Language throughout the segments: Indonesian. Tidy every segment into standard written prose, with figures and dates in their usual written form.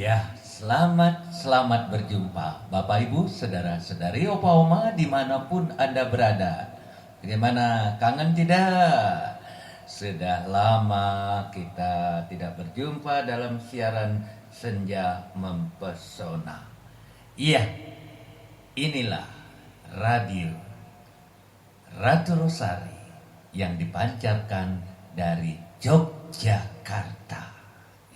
Ya, selamat berjumpa Bapak Ibu, saudara-saudari, opa oma dimanapun Anda berada. Bagaimana, kangen tidak? Sudah lama kita tidak berjumpa dalam siaran Senja Mempesona. Iya, inilah radio Ratu Rosari yang dipancarkan dari Yogyakarta.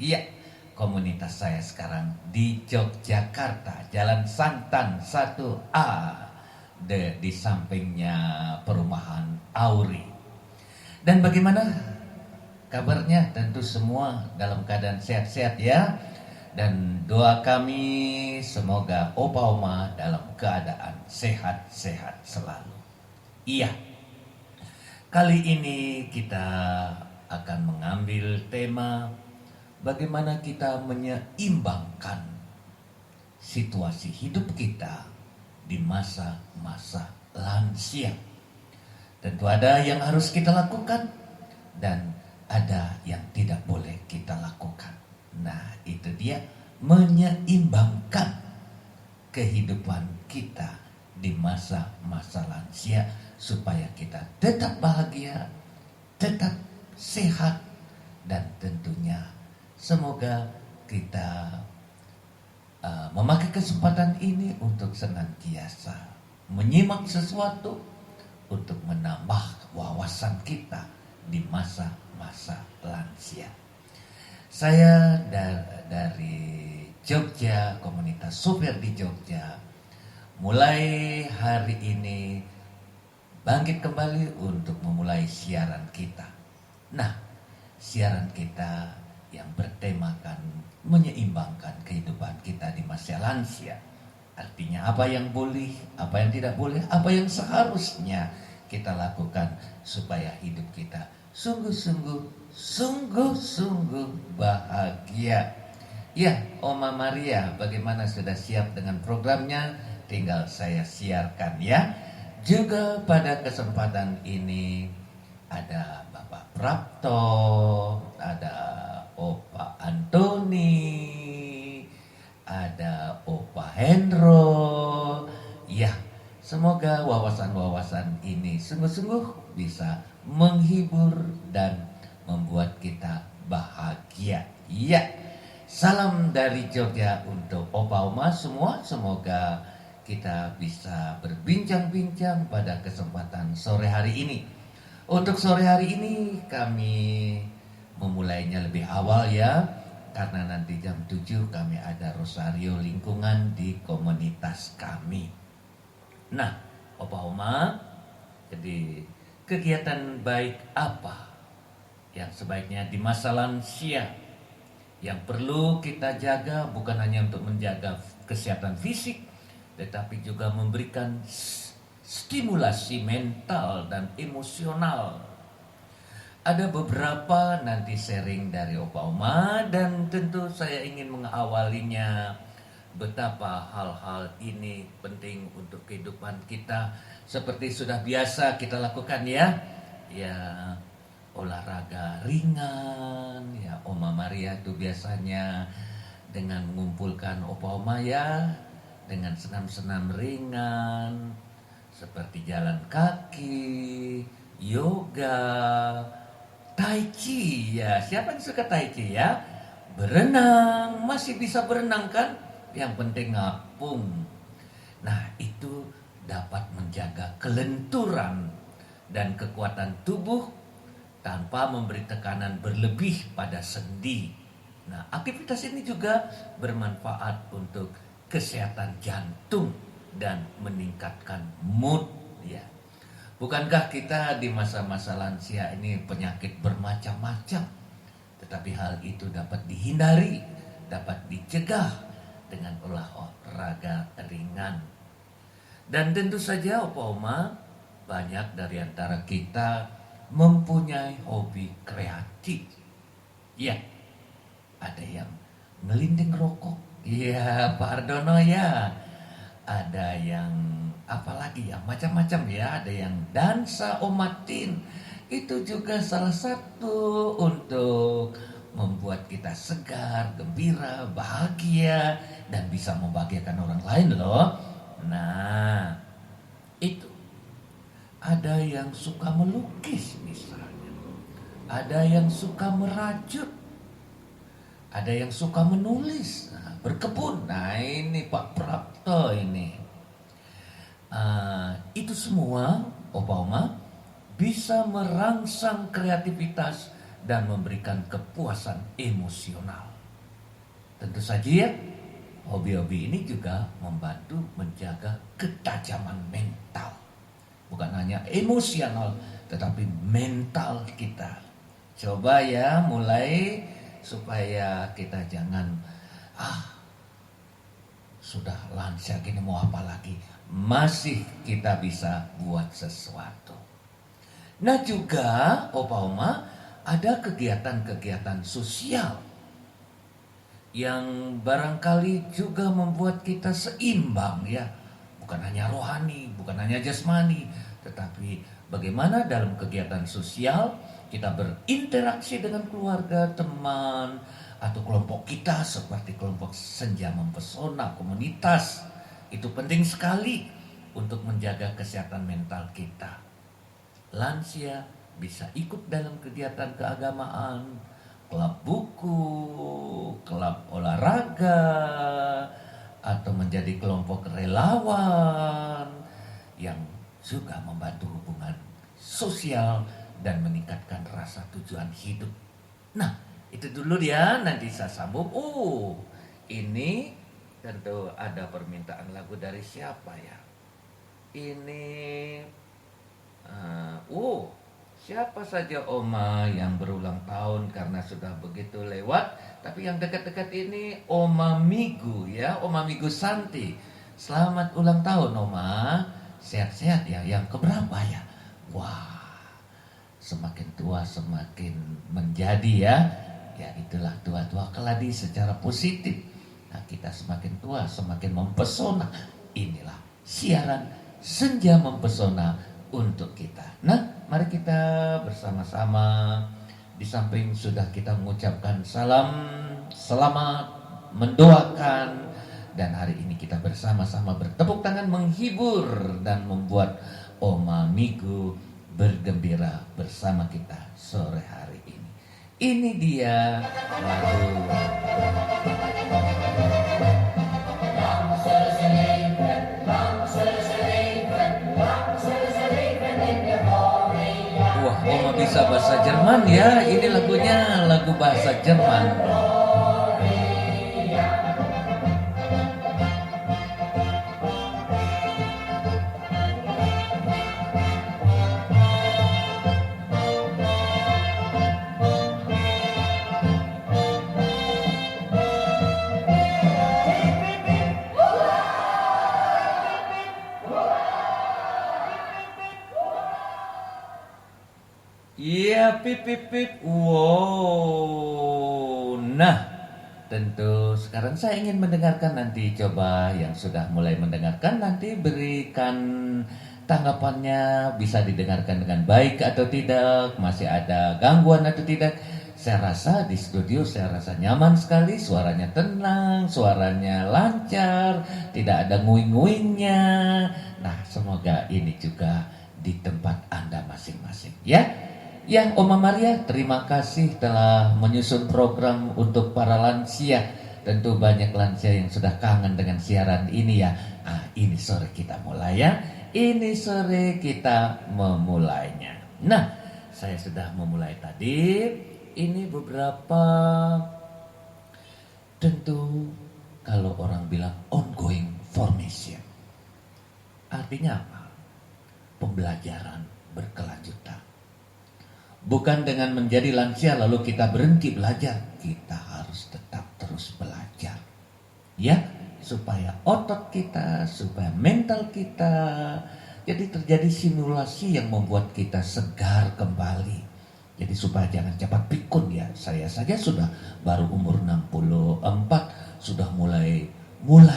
Iya, komunitas saya sekarang di Yogyakarta, Jalan Santan 1A, di sampingnya perumahan Auri. Dan bagaimana kabarnya? Tentu semua dalam keadaan sehat-sehat ya. Dan doa kami semoga opa oma dalam keadaan sehat-sehat selalu. Iya, kali ini kita akan mengambil tema bagaimana kita menyeimbangkan situasi hidup kita di masa-masa lansia. Tentu ada yang harus kita lakukan dan ada yang tidak boleh kita lakukan. Nah, itu dia menyeimbangkan kehidupan kita di masa-masa lansia supaya kita tetap bahagia, tetap sehat, dan tentunya semoga kita memakai kesempatan ini untuk senantiasa menyimak sesuatu untuk menambah wawasan kita di masa-masa lansia. Saya dari Jogja, komunitas sopir di Jogja, mulai hari ini bangkit kembali untuk memulai siaran kita. Nah, siaran kita yang bertemakan menyeimbangkan kehidupan kita di masa lansia. Artinya apa yang boleh, apa yang tidak boleh, apa yang seharusnya kita lakukan supaya hidup kita sungguh-sungguh bahagia. Ya, Oma Maria, bagaimana, sudah siap dengan programnya? Tinggal saya siarkan ya. Juga pada kesempatan ini ada Bapak Prapto, ada Opa Antoni, ada Opa Hendro. Ya, semoga wawasan-wawasan ini sungguh-sungguh bisa menghibur dan membuat kita bahagia. Ya, salam dari Jogja untuk Opa Oma semua. Semoga kita bisa berbincang-bincang pada kesempatan sore hari ini. Untuk sore hari ini kami memulainya lebih awal ya, karena nanti jam 7 kami ada rosario lingkungan di komunitas kami. Nah, Opa Oma, jadi kegiatan baik apa yang sebaiknya di masa lansia yang perlu kita jaga, bukan hanya untuk menjaga kesehatan fisik, tetapi juga memberikan stimulasi mental dan emosional. Ada beberapa nanti sharing dari Opa Oma, dan tentu saya ingin mengawalinya betapa hal-hal ini penting untuk kehidupan kita. Seperti sudah biasa kita lakukan ya, olahraga ringan ya. Oma Maria itu biasanya dengan mengumpulkan Opa Oma ya, dengan senam-senam ringan seperti jalan kaki, yoga, tai chi ya. Siapa yang suka tai chi ya? Berenang, masih bisa berenang kan? Yang penting ngapung. Nah, itu dapat menjaga kelenturan dan kekuatan tubuh tanpa memberi tekanan berlebih pada sendi. Nah, aktivitas ini juga bermanfaat untuk kesehatan jantung dan meningkatkan mood ya. Bukankah kita di masa-masa lansia ini penyakit bermacam-macam, tetapi hal itu dapat dihindari, dapat dicegah dengan olahraga ringan. Dan tentu saja Opa Oma, banyak dari antara kita mempunyai hobi kreatif. Ya, ada yang ngelinding rokok. Iya, Pak Ardono ya. Ada yang apalagi ya, macam-macam ya. Ada yang dansa omatin. Itu juga salah satu untuk membuat kita segar, gembira, bahagia, dan bisa membahagiakan orang lain loh. Nah, itu. Ada yang suka melukis misalnya. Ada yang suka merajut. Ada yang suka menulis, berkebun. Nah ini Pak Prapto ini. Itu semua, Opa Oma, bisa merangsang kreativitas dan memberikan kepuasan emosional. Tentu saja ya, hobi-hobi ini juga membantu menjaga ketajaman mental. Bukan hanya emosional, tetapi mental kita. Coba ya mulai supaya kita jangan sudah lansia gini mau apa lagi. Masih kita bisa buat sesuatu. Nah juga Opa Oma, ada kegiatan-kegiatan sosial yang barangkali juga membuat kita seimbang ya. Bukan hanya rohani, bukan hanya jasmani, tetapi bagaimana dalam kegiatan sosial kita berinteraksi dengan keluarga, teman, atau kelompok kita seperti kelompok senja mempesona, komunitas. Itu penting sekali untuk menjaga kesehatan mental kita. Lansia bisa ikut dalam kegiatan keagamaan, klub buku, klub olahraga, atau menjadi kelompok relawan yang juga membantu hubungan sosial dan meningkatkan rasa tujuan hidup. Nah, itu dulu ya, nanti saya sambung. Ini tentu ada permintaan lagu dari siapa ya? Ini siapa saja Oma yang berulang tahun karena sudah begitu lewat. Tapi yang dekat-dekat ini Oma Migu ya, Oma Migu Santi. Selamat ulang tahun Oma. Sehat-sehat ya. Yang keberapa ya? Wah, semakin tua semakin menjadi ya. Ya itulah tua-tua keladi secara positif. Nah kita semakin tua semakin mempesona. Inilah siaran Senja Mempesona untuk kita. Nah mari kita bersama-sama, di samping sudah kita mengucapkan salam, selamat, mendoakan, dan hari ini kita bersama-sama bertepuk tangan menghibur dan membuat Oma Migu bergembira bersama kita sore hari ini. Ini dia lagu Oma bisa bahasa Jerman ya. Ini lagunya lagu bahasa Jerman. Iya, pip pip pip. Wow. Nah, tentu sekarang saya ingin mendengarkan nanti. Coba yang sudah mulai mendengarkan nanti berikan tanggapannya. Bisa didengarkan dengan baik atau tidak, masih ada gangguan atau tidak. Saya rasa di studio saya rasa nyaman sekali. Suaranya tenang, suaranya lancar, tidak ada nguing-nguingnya. Nah, semoga ini juga di tempat Anda masing-masing ya. Ya, Oma Maria, terima kasih telah menyusun program untuk para lansia. Tentu banyak lansia yang sudah kangen dengan siaran ini ya. Ini sore kita mulai ya. Ini sore kita memulainya. Nah, saya sudah memulai tadi. Ini beberapa, tentu kalau orang bilang ongoing formation. Artinya apa? Pembelajaran berkelanjutan. Bukan dengan menjadi lansia lalu kita berhenti belajar. Kita harus tetap terus belajar. Ya, supaya otot kita, supaya mental kita. Jadi terjadi simulasi yang membuat kita segar kembali. Jadi supaya jangan cepat pikun ya. Saya saja sudah baru umur 64 sudah mulai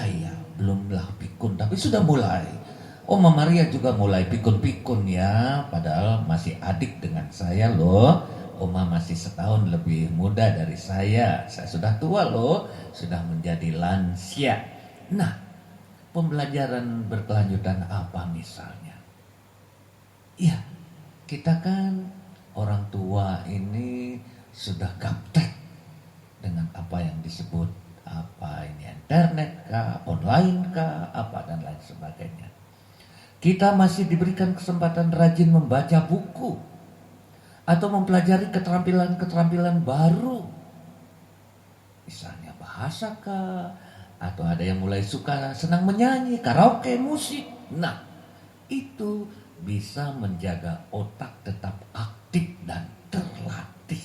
ya. Belumlah pikun tapi sudah mulai. Oma Maria juga mulai pikun-pikun ya, padahal masih adik dengan saya loh. Oma masih setahun lebih muda dari saya. Saya sudah tua loh, sudah menjadi lansia. Nah, pembelajaran berkelanjutan apa misalnya? Ya, kita kan orang tua ini sudah gaptek dengan apa yang disebut apa ini internet kah, online kah, apa dan lain sebagainya. Kita masih diberikan kesempatan rajin membaca buku atau mempelajari keterampilan-keterampilan baru. Misalnya bahasa kah, atau ada yang mulai suka senang menyanyi, karaoke, musik. Nah, itu bisa menjaga otak tetap aktif dan terlatih.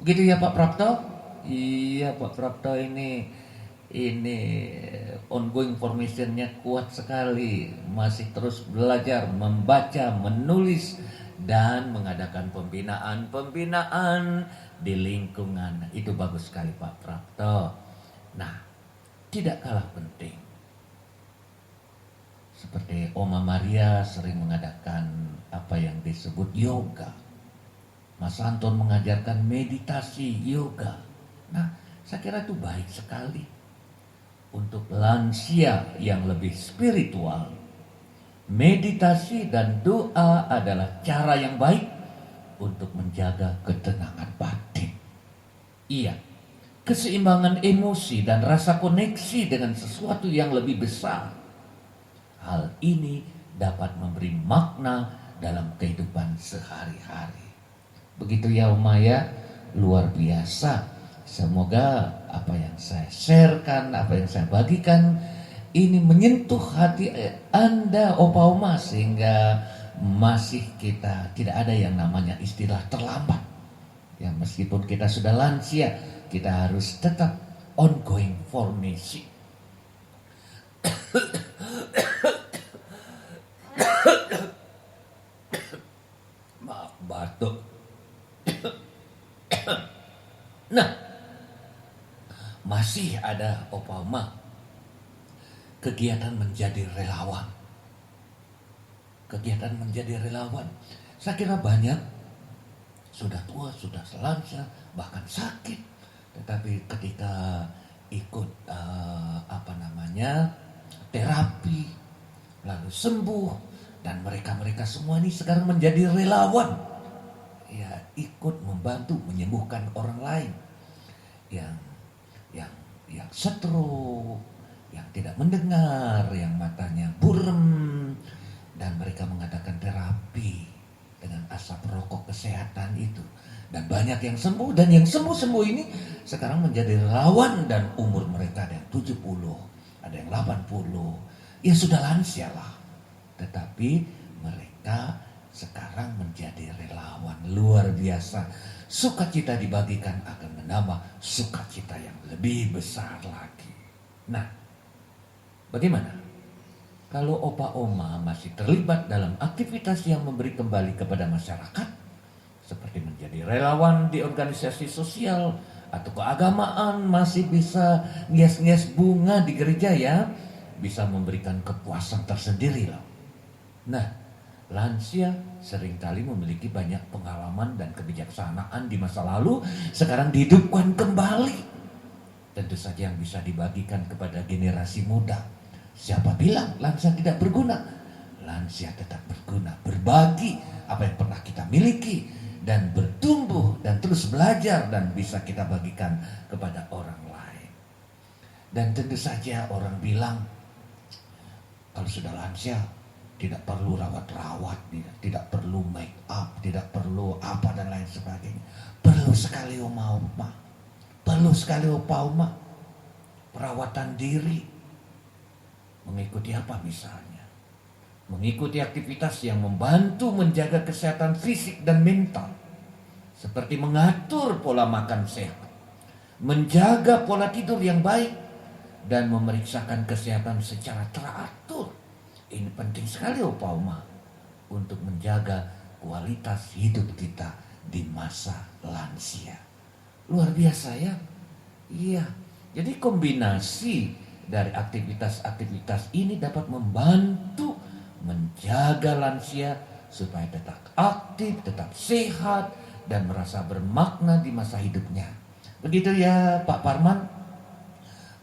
Begitu ya Pak Prapto? Iya Pak Prapto, ini ongoing formationnya kuat sekali, masih terus belajar membaca, menulis, dan mengadakan pembinaan di lingkungan. Itu bagus sekali Pak Prapto. Nah, tidak kalah penting, seperti Oma Maria sering mengadakan apa yang disebut yoga. Mas Anton mengajarkan meditasi yoga. Nah, saya kira itu baik sekali. Untuk lansia yang lebih spiritual, meditasi dan doa adalah cara yang baik untuk menjaga ketenangan batin. Iya, keseimbangan emosi dan rasa koneksi dengan sesuatu yang lebih besar. Hal ini dapat memberi makna dalam kehidupan sehari-hari. Begitu ya Oma ya, luar biasa. Semoga apa yang saya sharekan, apa yang saya bagikan ini menyentuh hati Anda Opa Oma, sehingga masih kita tidak ada yang namanya istilah terlambat. Ya, meskipun kita sudah lansia, kita harus tetap ongoing formation. Maaf, batuk. Nah, masih ada Opa Oma kegiatan menjadi relawan. Kegiatan menjadi relawan. Saya kira banyak sudah tua, sudah lansia, bahkan sakit. Tetapi ketika ikut terapi, lalu sembuh, dan mereka semua ini sekarang menjadi relawan. Ya, ikut membantu menyembuhkan orang lain yang stroke, yang tidak mendengar, yang matanya burem, dan mereka mengadakan terapi dengan asap rokok kesehatan itu. Dan banyak yang sembuh, dan yang sembuh ini sekarang menjadi relawan, dan umur mereka ada yang 70, ada yang 80, ya sudah lansia lah. Tetapi mereka sekarang menjadi relawan, luar biasa. Sukacita dibagikan akan menambah sukacita yang lebih besar lagi. Nah, bagaimana kalau Opa Oma masih terlibat dalam aktivitas yang memberi kembali kepada masyarakat, seperti menjadi relawan di organisasi sosial atau keagamaan, masih bisa ngias-ngias bunga di gereja ya, bisa memberikan kepuasan tersendiri loh. Nah, lansia seringkali memiliki banyak pengalaman dan kebijaksanaan di masa lalu, sekarang dihidupkan kembali. Tentu saja yang bisa dibagikan kepada generasi muda. Siapa bilang lansia tidak berguna? Lansia tetap berguna, berbagi apa yang pernah kita miliki, dan bertumbuh dan terus belajar, dan bisa kita bagikan kepada orang lain. Dan tentu saja orang bilang kalau sudah lansia tidak perlu rawat-rawat, tidak perlu make up, tidak perlu apa dan lain sebagainya. Perlu sekali Oma, perlu sekali Opa Oma, perawatan diri. Mengikuti apa misalnya? Mengikuti aktivitas yang membantu menjaga kesehatan fisik dan mental, seperti mengatur pola makan sehat, menjaga pola tidur yang baik, dan memeriksakan kesehatan secara teratur. Ini penting sekali Opa Oma untuk menjaga kualitas hidup kita di masa lansia. Luar biasa ya. Iya. Jadi kombinasi dari aktivitas-aktivitas ini dapat membantu menjaga lansia supaya tetap aktif, tetap sehat, dan merasa bermakna di masa hidupnya. Begitu ya Pak Parman.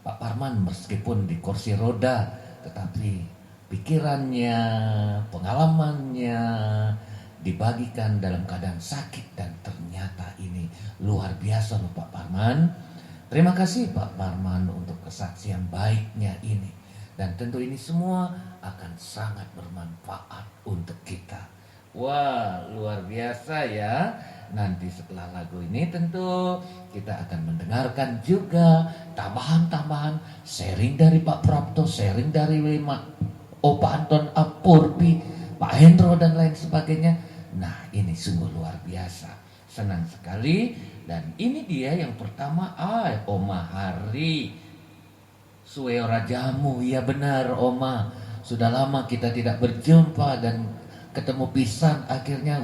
Pak Parman meskipun di kursi roda, tetapi pikirannya, pengalamannya dibagikan dalam keadaan sakit, dan ternyata ini luar biasa loh Pak Parman. Terima kasih Pak Parman untuk kesaksian baiknya ini, dan tentu ini semua akan sangat bermanfaat untuk kita. Wah, luar biasa ya. Nanti setelah lagu ini tentu kita akan mendengarkan juga tambahan-tambahan sharing dari Pak Prapto, sharing dari Opa Anton Purbi, Pak Hendro dan lain sebagainya. Nah, ini sungguh luar biasa. Senang sekali. Dan ini dia yang pertama, Oma Hari Sueo Rajamu. Ya benar Oma, sudah lama kita tidak berjumpa dan ketemu pisan akhirnya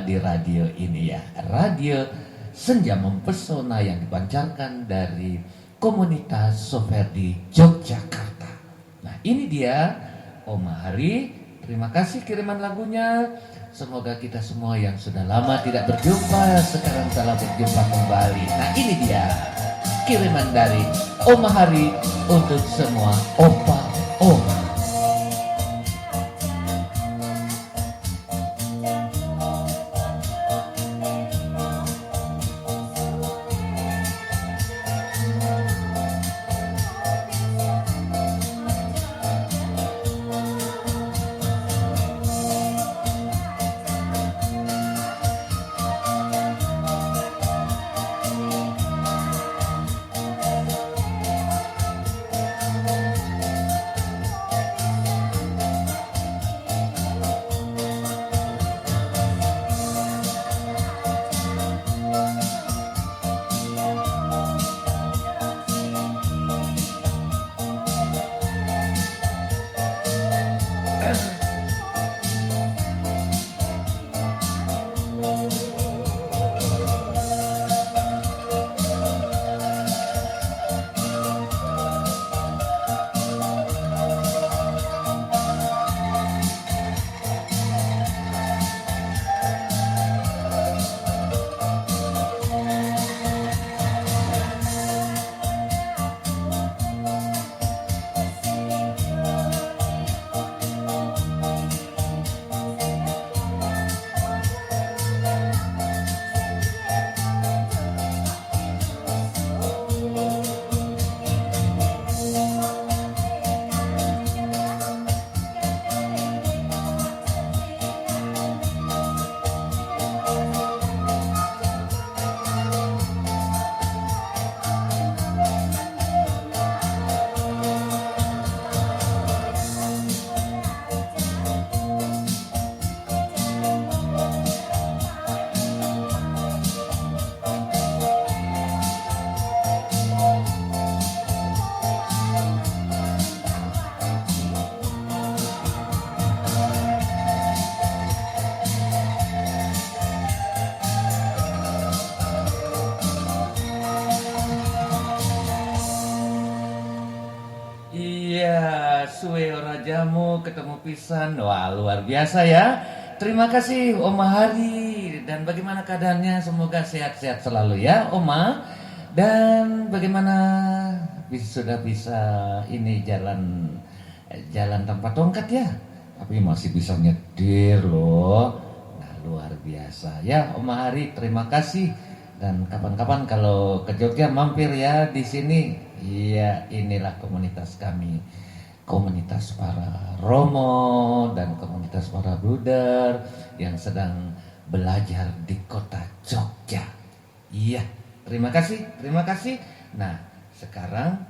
di radio ini ya. Radio Senja Mempesona yang dipancarkan dari komunitas Soferdi Yogyakarta. Nah, ini dia Oma Hari. Terima kasih kiriman lagunya. Semoga kita semua yang sudah lama tidak berjumpa sekarang telah berjumpa kembali. Nah, ini dia kiriman dari Oma Hari untuk semua opa-oma. Sueo Rajamu ketemu pisan. Wah, luar biasa ya. Terima kasih Oma Hari. Dan bagaimana keadaannya? Semoga sehat-sehat selalu ya Oma. Dan bagaimana sudah bisa ini jalan tanpa tongkat ya? Tapi masih bisa nyetir loh. Nah, luar biasa ya Oma Hari. Terima kasih. Dan kapan-kapan kalau ke Jogja mampir ya di sini. Iya, inilah komunitas kami. Komunitas para Romo dan komunitas para Bruder yang sedang belajar di kota Jogja. Iya, terima kasih. Nah, sekarang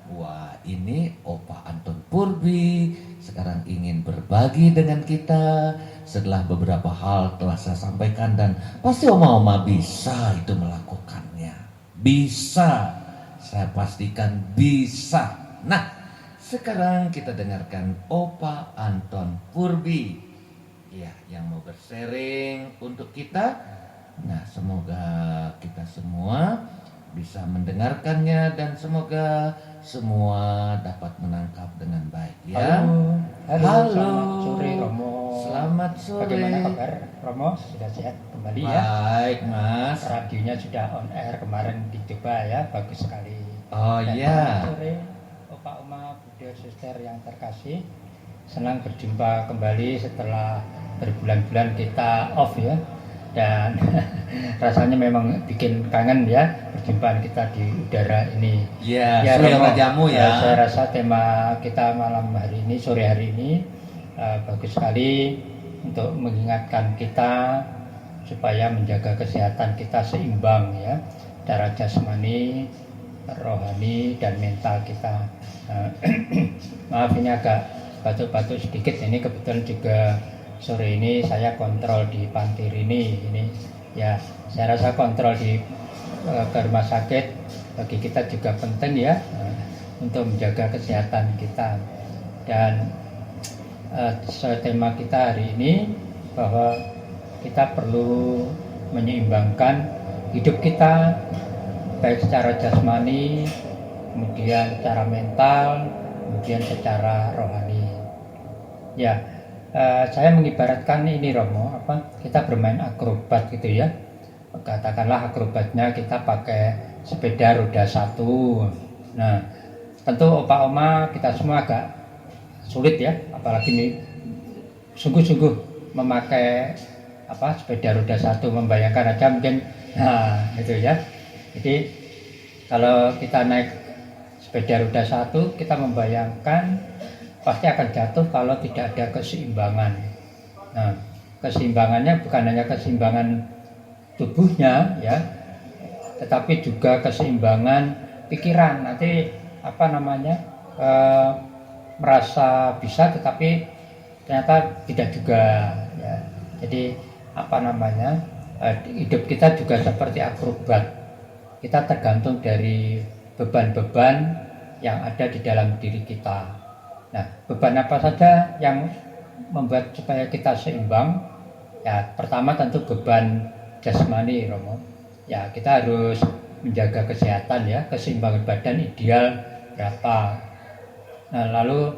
ini Opa Anton Purbi sekarang ingin berbagi dengan kita setelah beberapa hal telah saya sampaikan, dan pasti oma-oma bisa itu melakukannya. Bisa, saya pastikan bisa. Nah, sekarang kita dengarkan Opa Anton Purbi ya, yang mau bersharing untuk kita. Nah, semoga kita semua bisa mendengarkannya dan semoga semua dapat menangkap dengan baik ya. Halo. Selamat sore Romo. Selamat sore. Bagaimana kabar Romo? Sudah sehat kembali ya? Baik, Mas. Radionya sudah on air kemarin dicoba ya, bagus sekali. Oh Dan iya. selamat sore Opa Oma, Bunda Suster yang terkasih. Senang berjumpa kembali setelah berbulan-bulan kita off ya. Dan rasanya memang bikin kangen ya perjumpaan kita di udara ini. Iya, Ya, Surya Romo, Rajamu ya. saya rasa tema kita malam hari ini, sore hari ini bagus sekali untuk mengingatkan kita supaya menjaga kesehatan kita seimbang ya, secara jasmani, rohani dan mental kita. Maaf ini agak batuk-batuk sedikit, ini kebetulan juga sore ini saya kontrol di Panti Rini ini ya. Saya rasa kontrol di ke rumah sakit bagi kita juga penting ya, untuk menjaga kesehatan kita. Dan tema kita hari ini bahwa kita perlu menyeimbangkan hidup kita baik secara jasmani, kemudian secara mental, kemudian secara rohani. Ya, saya mengibaratkan ini Romo, kita bermain akrobat gitu ya. Katakanlah akrobatnya kita pakai sepeda roda 1. Nah, tentu Opa Oma kita semua agak sulit ya, apalagi ini sungguh-sungguh memakai sepeda roda 1, membayangkan aja mungkin gitu ya. Jadi kalau kita naik sepeda roda 1, kita membayangkan pasti akan jatuh kalau tidak ada keseimbangan. Nah, keseimbangannya bukan hanya keseimbangan tubuhnya ya, tetapi juga keseimbangan pikiran. Nanti merasa bisa tetapi ternyata tidak juga ya. Jadi hidup kita juga seperti akrobat. Kita tergantung dari beban-beban yang ada di dalam diri kita. Nah, beban apa saja yang membuat supaya kita seimbang? Ya, pertama tentu beban jasmani, Romo. Ya, kita harus menjaga kesehatan ya, keseimbangan badan ideal berapa. Nah, lalu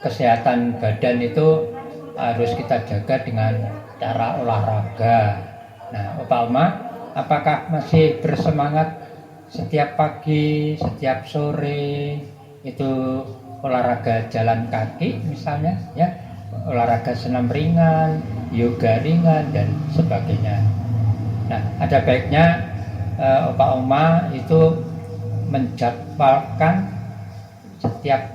kesehatan badan itu harus kita jaga dengan cara olahraga. Nah, Opa Oma, apakah masih bersemangat setiap pagi, setiap sore itu olahraga jalan kaki misalnya ya, olahraga senam ringan, yoga ringan dan sebagainya. Nah, ada baiknya Opa Oma itu menjadwalkan setiap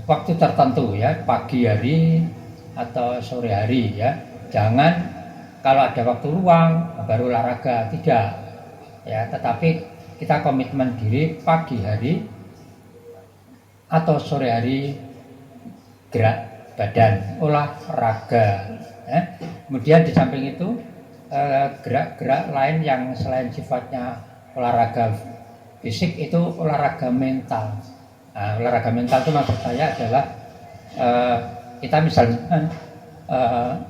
waktu tertentu ya, pagi hari atau sore hari ya. Jangan kalau ada waktu luang baru olahraga, tidak ya, tetapi kita komitmen diri pagi hari atau sore hari gerak badan, olahraga ya. Kemudian di samping itu gerak-gerak lain yang selain sifatnya olahraga fisik itu olahraga mental. Nah, olahraga mental itu maksud saya adalah kita misalnya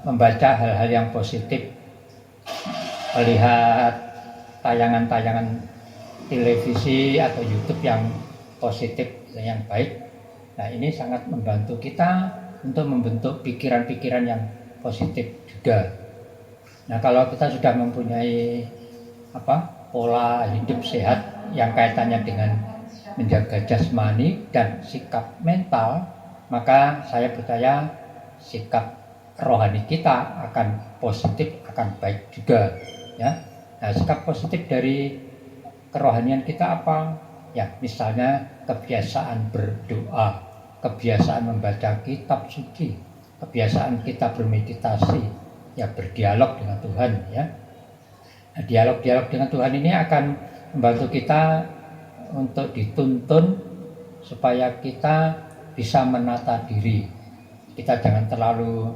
membaca hal-hal yang positif, melihat tayangan-tayangan televisi atau YouTube yang positif, yang baik. Nah, ini sangat membantu kita untuk membentuk pikiran-pikiran yang positif juga. Nah, kalau kita sudah mempunyai pola hidup sehat yang kaitannya dengan menjaga jasmani dan sikap mental, maka saya percaya sikap rohani kita akan positif, akan baik juga ya. Nah, sikap positif dari kerohanian kita apa? Ya, misalnya kebiasaan berdoa, kebiasaan membaca kitab suci, kebiasaan kita bermeditasi, ya berdialog dengan Tuhan ya. Nah, dialog-dialog dengan Tuhan ini akan membantu kita untuk dituntun supaya kita bisa menata diri. Kita jangan terlalu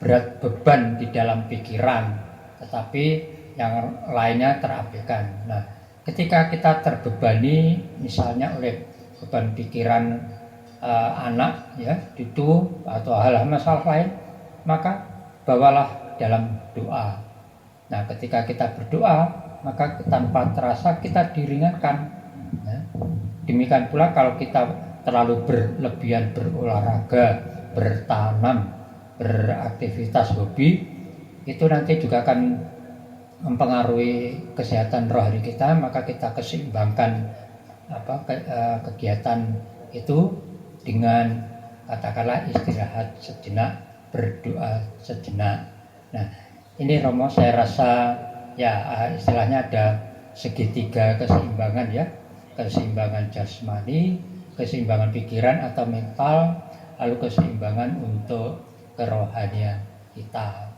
berat beban di dalam pikiran, tetapi yang lainnya terabaikan. Nah, ketika kita terbebani misalnya oleh beban pikiran anak ya, itu atau hal-hal masalah lain, maka bawalah dalam doa. Nah, ketika kita berdoa, maka tanpa terasa kita diringankan ya. Demikian pula kalau kita terlalu berlebihan berolahraga, bertanam, beraktivitas hobi, itu nanti juga akan mempengaruhi kesehatan rohani kita. Maka kita keseimbangkan kegiatan itu dengan katakanlah istirahat sejenak, berdoa sejenak. Nah, ini Romo saya rasa ya istilahnya ada segitiga keseimbangan ya, keseimbangan jasmani, keseimbangan pikiran atau mental, lalu keseimbangan untuk kerohanian kita.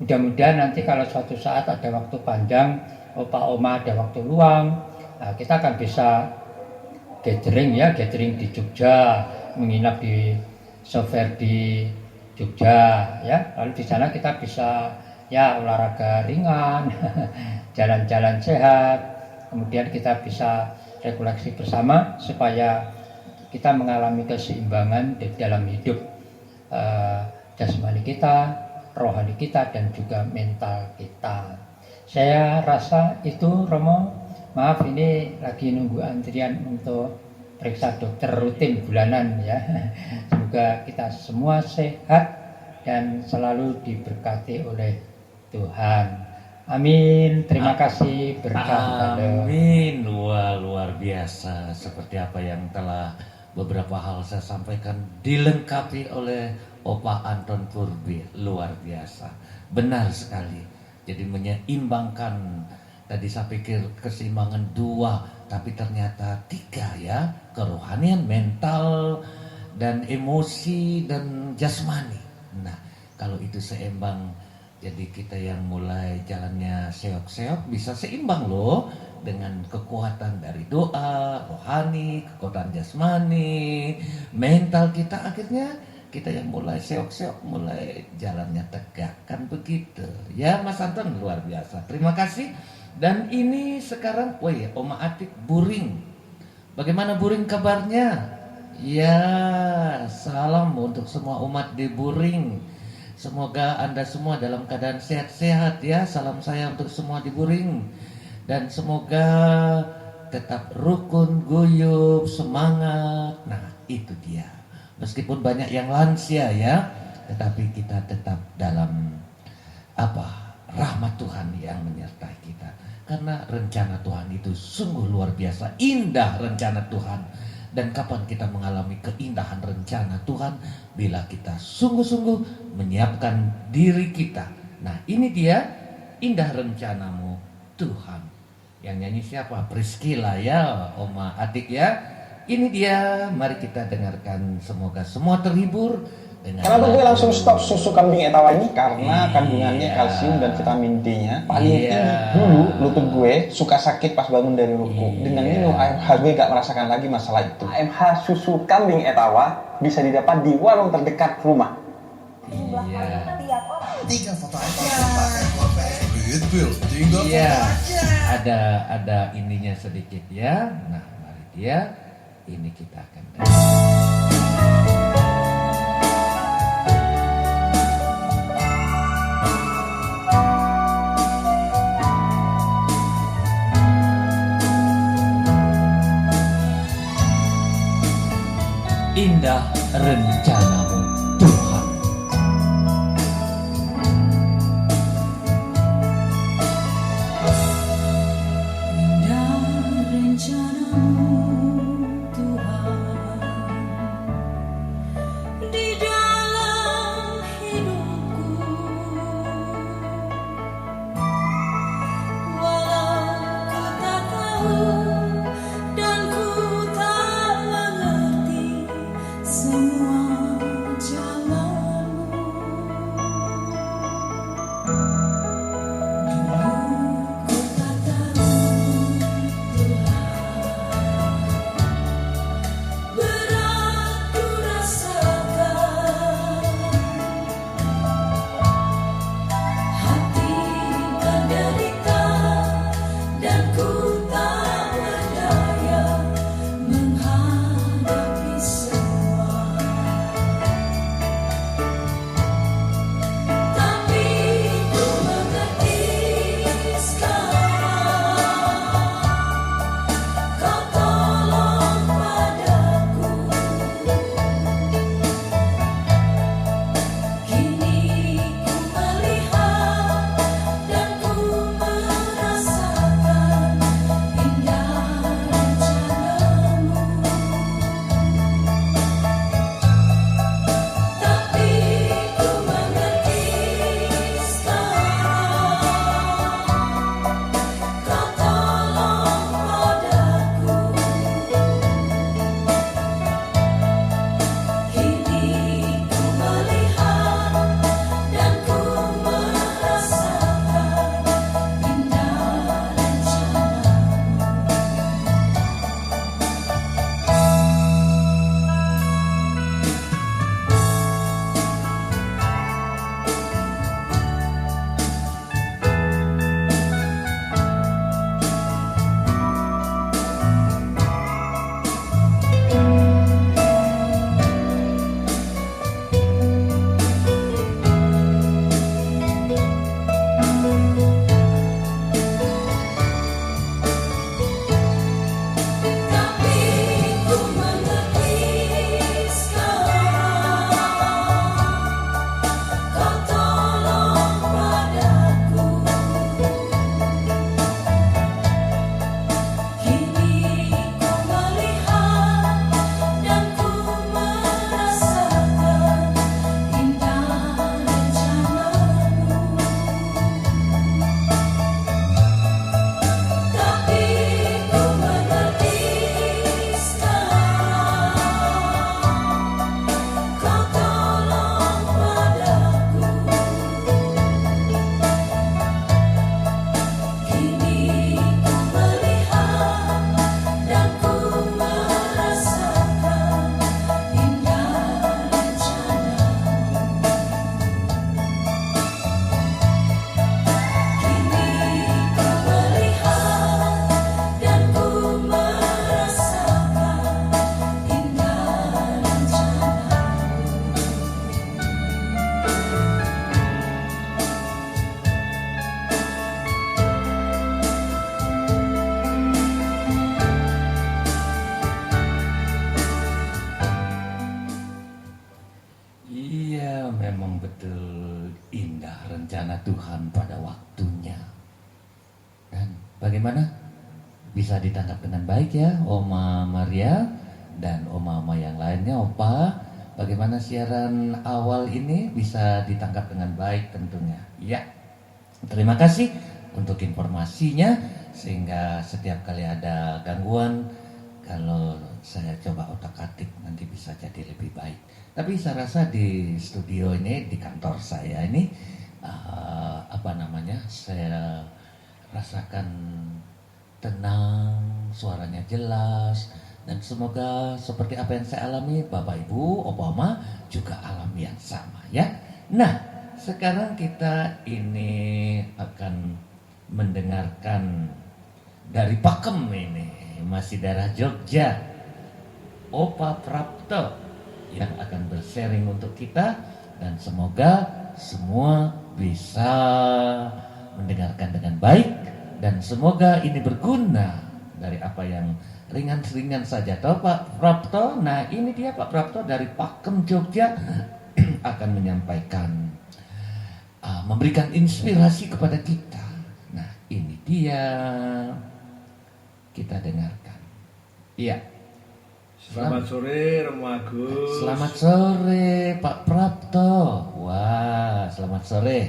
Mudah-mudahan nanti kalau suatu saat ada waktu panjang, opa oma ada waktu luang, nah kita akan bisa gathering di Jogja, menginap di Sofair di Jogja ya. Lalu di sana kita bisa ya olahraga ringan, jalan-jalan sehat, kemudian kita bisa refleksi bersama supaya kita mengalami keseimbangan di dalam hidup jasmani kita, rohani kita, dan juga mental kita. Saya rasa itu Romo. Maaf ini lagi nunggu antrian untuk periksa dokter rutin bulanan ya. Semoga kita semua sehat dan selalu diberkati oleh Tuhan. Amin. Terima kasih berkah. Amin. Luar biasa. Seperti apa yang telah beberapa hal saya sampaikan dilengkapi oleh Opa Anton Purbi. Luar biasa. Benar sekali. Jadi menyeimbangkan. Tadi saya pikir keseimbangan 2, tapi ternyata 3 ya. Kerohanian, mental, dan emosi, dan jasmani. Nah, kalau itu seimbang, jadi kita yang mulai jalannya seok-seok bisa seimbang loh. Dengan kekuatan dari doa, rohani, kekuatan jasmani, mental kita, akhirnya kita yang mulai seok-seok, mulai jalannya tegak. Kan begitu. Ya Mas Anton, luar biasa. Terima kasih. Dan ini sekarang, Oma Atik Buring. Bagaimana Buring kabarnya? Ya, salam untuk semua umat di Buring. Semoga Anda semua dalam keadaan sehat-sehat ya. Salam saya untuk semua di Buring. Dan semoga tetap rukun, guyup, semangat. Nah, itu dia. Meskipun banyak yang lansia ya, tetapi kita tetap dalam rahmat Tuhan yang menyertai kita. Karena rencana Tuhan itu sungguh luar biasa, indah rencana Tuhan. Dan kapan kita mengalami keindahan rencana Tuhan? Bila kita sungguh-sungguh menyiapkan diri kita. Nah ini dia, indah rencanamu Tuhan. Yang nyanyi siapa? Priscilla ya, Oma Atik ya. Ini dia, mari kita dengarkan. Semoga semua terhibur. Kenapa gue langsung stop susu kambing etawa ini? Karena kandungannya kalsium dan vitamin D-nya paling tinggi. Dulu lutut gue suka sakit pas bangun dari ruku. Dengan minum AMH gue gak merasakan lagi masalah itu. AMH susu kambing etawa bisa didapat di warung terdekat rumah. Iya. 3 foto aja. Great building Iya. Ada ininya sedikit ya. Nah, mari dia. Ini kita akan indah rencanamu Tuhan. Indah rencanamu Tuhan di dalam hidupku, walau ku tak tahu dan ku tak mengerti semua memang betul indah rencana Tuhan pada waktunya. Dan bagaimana? Bisa ditangkap dengan baik ya Oma Maria dan Oma-Oma yang lainnya. Opa, bagaimana siaran awal ini bisa ditangkap dengan baik tentunya. Ya, terima kasih untuk informasinya. Sehingga setiap kali ada gangguan, kalau saya coba otak-atik nanti bisa jadi lebih baik. Tapi saya rasa di studio ini, di kantor saya ini, saya rasakan tenang, suaranya jelas, dan semoga seperti apa yang saya alami, Bapak Ibu, Opa Oma juga alami yang sama ya. Nah, sekarang kita ini akan mendengarkan dari Pakem ini, masih daerah Jogja, Opa Prapto yang akan bersharing untuk kita, dan semoga semua bisa mendengarkan dengan baik, dan semoga ini berguna dari apa yang ringan-ringan saja. Tahu Pak Prapto? Nah ini dia Pak Prapto dari Pakem Jogja akan menyampaikan, memberikan inspirasi kepada kita. Nah ini dia, kita dengarkan. Iya. Selamat sore Romo Agus. Selamat sore Pak Prapto. Wah, selamat sore.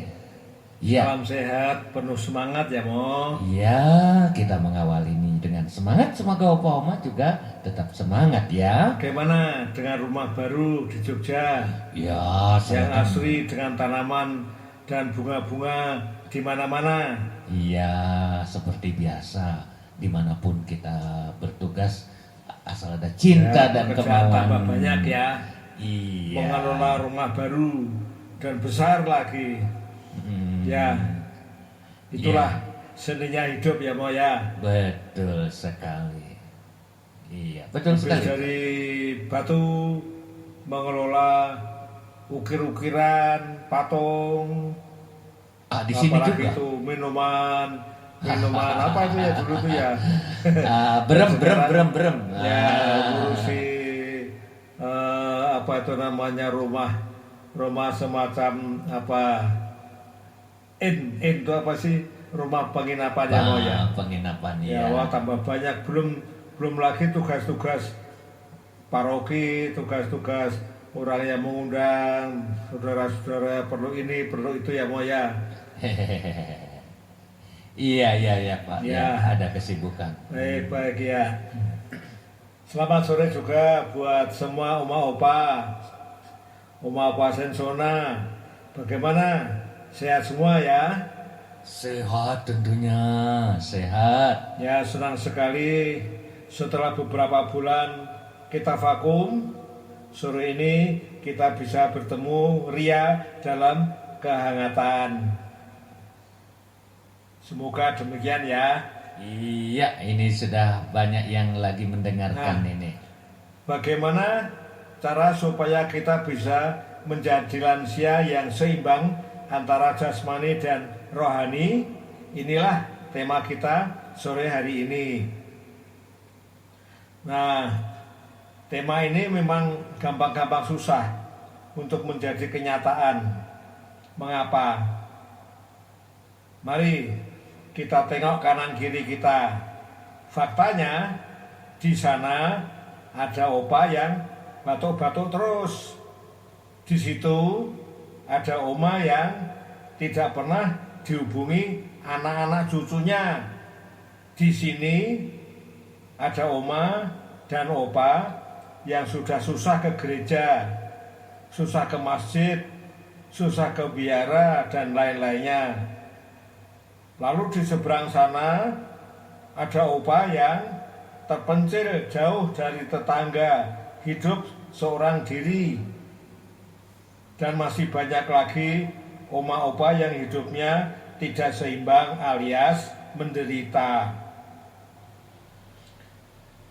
Ya. Salam sehat, penuh semangat ya Mo. Ya, kita mengawali ini dengan semangat. Semoga Opa Oma juga tetap semangat ya. Bagaimana dengan rumah baru di Jogja? Ya, Yang asri dengan tanaman dan bunga-bunga di mana-mana. Iya, seperti biasa. Dimanapun kita bertugas, asal ada cinta Ya, dan pekerjaan kemauan. tambah banyak ya. Iya. Mengelola rumah baru dan besar lagi. Ya, itulah seninya hidup ya Mo ya. Betul sekali. Iya, betul Habis sekali. dari batu mengelola ukir-ukiran, patung, Di sini apalagi juga. itu minuman apa itu ya dulu tuh ya. Berem. Ya, ngurusi apa itu namanya rumah semacam apa itu apa sih, rumah penginapannya Mo ya. Penginapan Ya, ya. wah tambah banyak, belum lagi tugas-tugas paroki, tugas-tugas orang yang mengundang saudara-saudara perlu ini perlu itu ya Mo ya. Iya Pak. Ya. Ya, ada kesibukan. Baik ya. Selamat sore juga buat semua Oma Opa Sensona. Bagaimana? Sehat semua ya? Sehat tentunya, sehat. Ya, senang sekali setelah beberapa bulan kita vakum. Sore ini kita bisa bertemu ria dalam kehangatan. Semoga demikian ya. Iya, ini sudah banyak yang lagi mendengarkan ini. Bagaimana cara supaya kita bisa menjadi lansia yang seimbang antara jasmani dan rohani? Inilah tema kita sore hari ini. Nah, tema ini memang gampang-gampang susah untuk menjadi kenyataan. Mengapa? Mari kita tengok kanan kiri kita. Faktanya di sana ada opa yang batuk-batuk terus. Di situ ada oma yang tidak pernah dihubungi anak-anak cucunya. Di sini ada oma dan opa yang sudah susah ke gereja, susah ke masjid, susah ke biara dan lain-lainnya. Lalu di seberang sana ada opa yang terpencil jauh dari tetangga, hidup seorang diri. Dan masih banyak lagi oma opa yang hidupnya tidak seimbang alias menderita.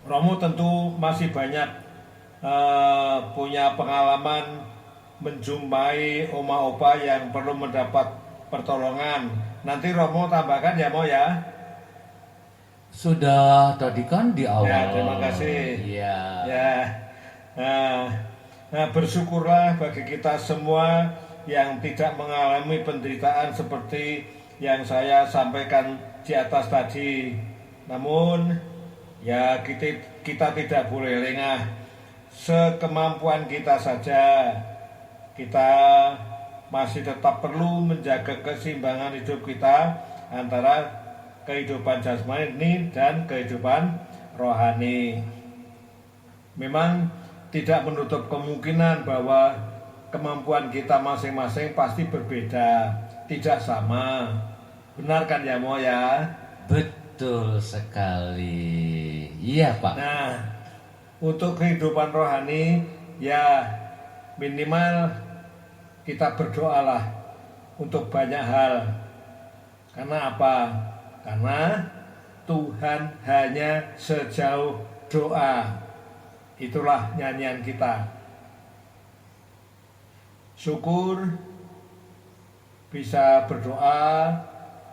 Romo tentu masih banyak punya pengalaman menjumpai oma opa yang perlu mendapat pertolongan. Nanti Romo tambahkan ya Mo ya. Sudah tadi kan di awal. Ya, terima kasih. Iya. Ya. Nah, bersyukurlah bagi kita semua yang tidak mengalami penderitaan seperti yang saya sampaikan di atas tadi. Namun ya kita tidak boleh lengah, sekemampuan kita saja. Kita masih tetap perlu menjaga keseimbangan hidup kita antara kehidupan jasmani dan kehidupan rohani. Memang tidak menutup kemungkinan bahwa kemampuan kita masing-masing pasti berbeda, tidak sama. Benar kan ya Mo ya? Betul sekali. Iya Pak. Nah, untuk kehidupan rohani ya minimal kita berdoalah untuk banyak hal. Karena apa? Karena Tuhan hanya sejauh doa. Itulah nyanyian kita. Syukur bisa berdoa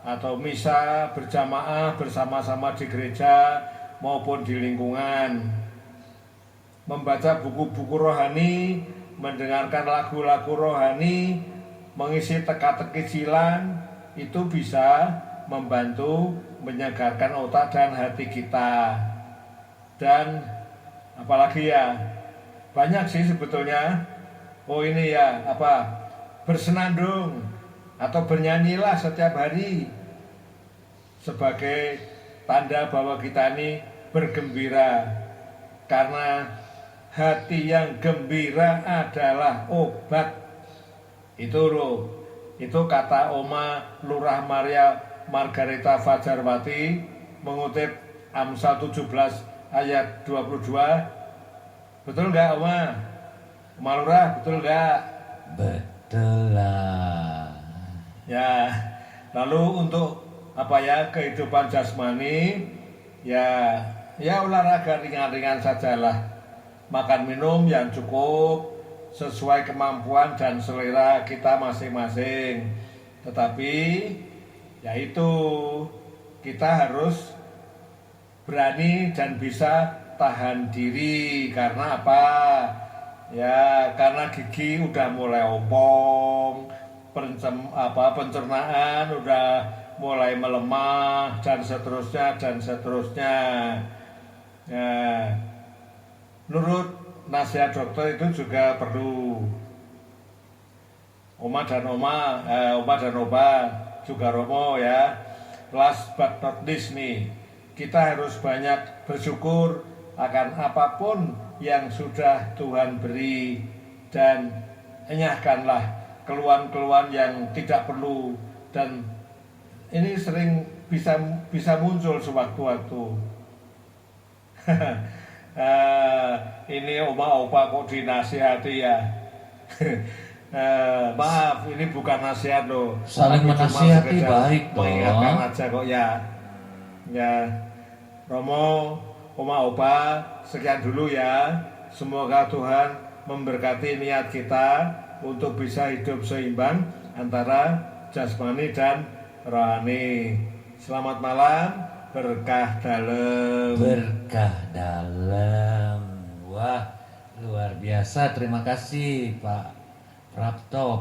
atau misa berjamaah bersama-sama di gereja maupun di lingkungan. Membaca buku-buku rohani, mendengarkan lagu-lagu rohani, mengisi teka-teki silang, itu bisa membantu menyegarkan otak dan hati kita. Dan apalagi ya, banyak sih sebetulnya. Oh ini ya, bersenandung atau bernyanyilah setiap hari sebagai tanda bahwa kita ini bergembira. Karena hati yang gembira adalah obat. Itu loh, itu kata Oma Lurah Maria Margareta Fajarwati mengutip Amsal 17 ayat 22. Betul nggak Oma? Oma Lurah, betul nggak? Betul lah. Ya, lalu untuk kehidupan jasmani ya olahraga ringan-ringan sajalah. Makan minum yang cukup sesuai kemampuan dan selera kita masing-masing. Tetapi yaitu kita harus berani dan bisa tahan diri. Karena apa? Ya karena gigi udah mulai ompong, pencernaan udah mulai melemah dan seterusnya. Ya, menurut nasihat dokter itu juga perlu Oma dan Oba juga Romo ya. Last but not least nih, kita harus banyak bersyukur akan apapun yang sudah Tuhan beri dan enyahkanlah keluhan-keluhan yang tidak perlu, dan ini sering bisa muncul sewaktu-waktu. Ini Opa kok dinasihati ya. Maaf, ini bukan nasihat loh. Saling Aku cuma menasihati sekedar baik dong. mengingatkan aja kok ya. Ya, Romo, Oma Opa, sekian dulu ya. Semoga Tuhan memberkati niat kita untuk bisa hidup seimbang antara jasmani dan rohani. Selamat malam, berkah dalam. Berkah dalam. Wah, luar biasa. Terima kasih Pak Prapto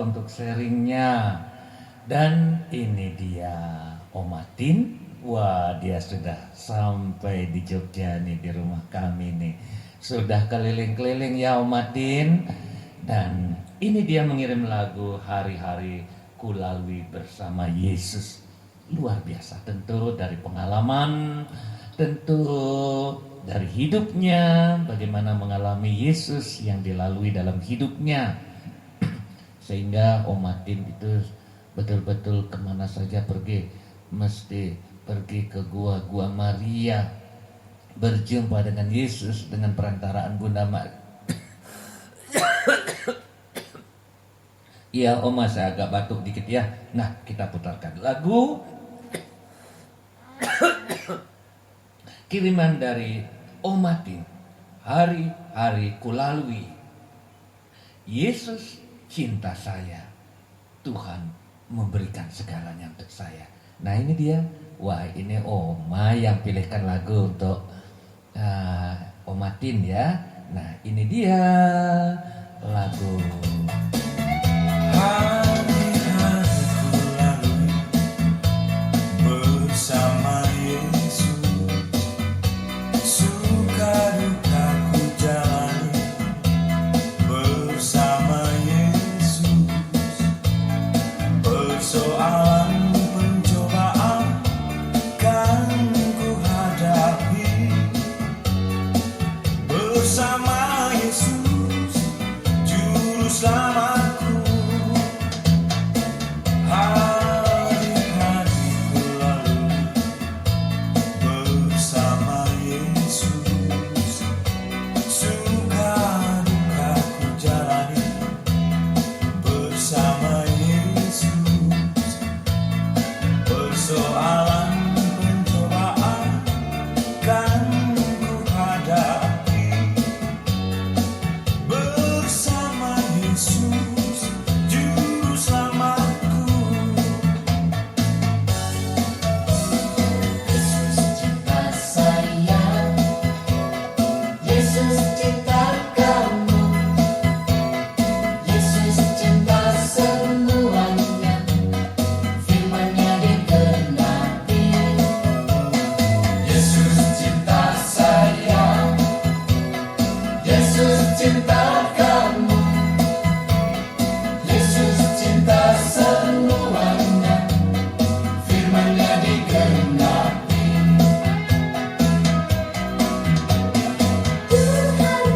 untuk sharingnya. Dan ini dia Omatin. Wah, dia sudah sampai di Jogja nih, di rumah kami nih. Sudah keliling-keliling ya Omatin. Dan ini dia mengirim lagu Hari-hari Kulalui Bersama Yesus. Luar biasa, tentu dari pengalaman, tentu dari hidupnya, bagaimana mengalami Yesus yang dilalui dalam hidupnya. Sehingga Omatin itu betul-betul kemana saja pergi, mesti pergi ke gua Maria, berjumpa dengan Yesus dengan perantaraan Bunda Maria. Iya Oma, saya agak batuk dikit ya. Nah, kita putarkan lagu kiriman dari Omatin, Hari-hari Kulalui. Yesus cinta saya, Tuhan memberikan segalanya untuk saya. Nah ini dia. Wah, ini Oma yang pilihkan lagu untuk Omatin ya. Nah ini dia lagu bersama Yesus Juru Selamatku. Hari-hari berlalu bersama Yesus, suka duka ku jalani bersama Yesus. Persoalan pencobaan kan ku hadapi bersama Yesus Juru Selamatku. Yesus cinta saya, Yesus cinta kamu, Yesus cinta semuanya, firman-Nya digenapi. Yesus cinta saya, Yesus cinta kamu, Yesus cinta semuanya, firman-Nya digenapi. Tuhan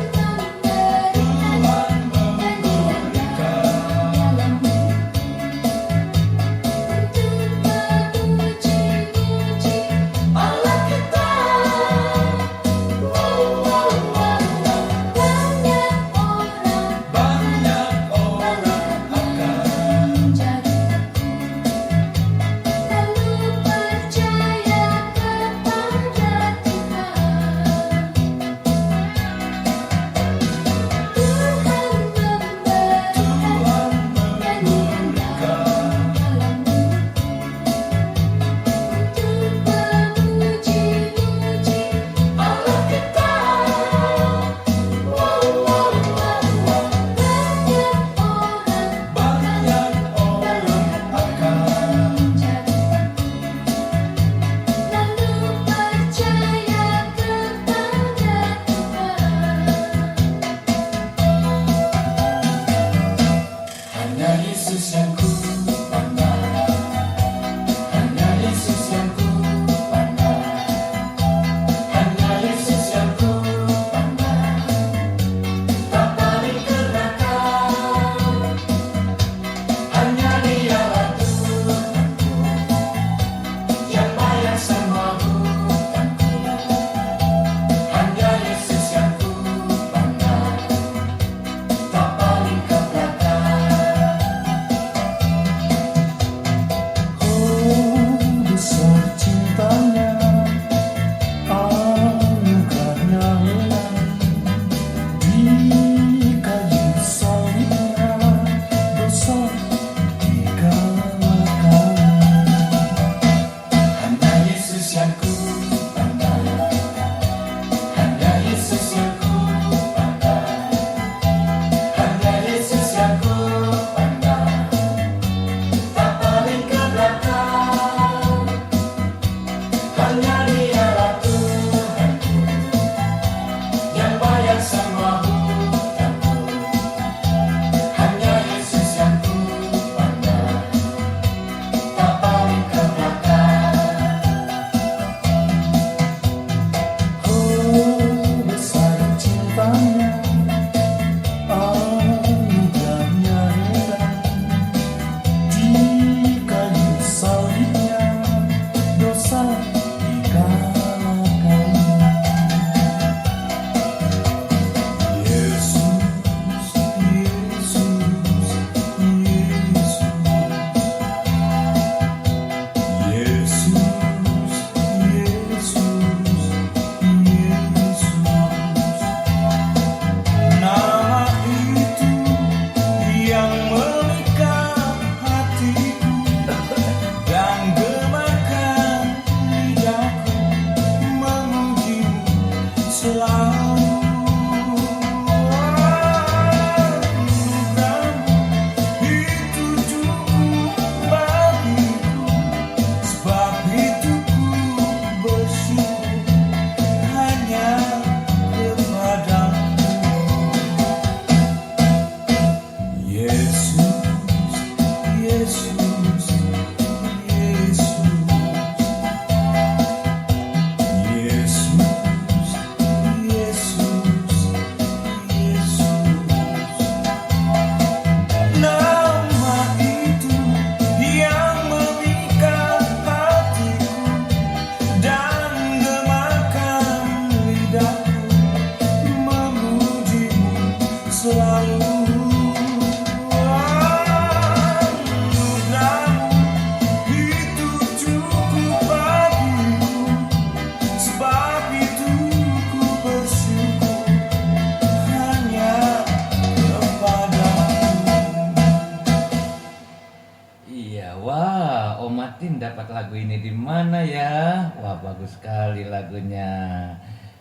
dapat lagu ini di mana ya? Wah, bagus sekali lagunya.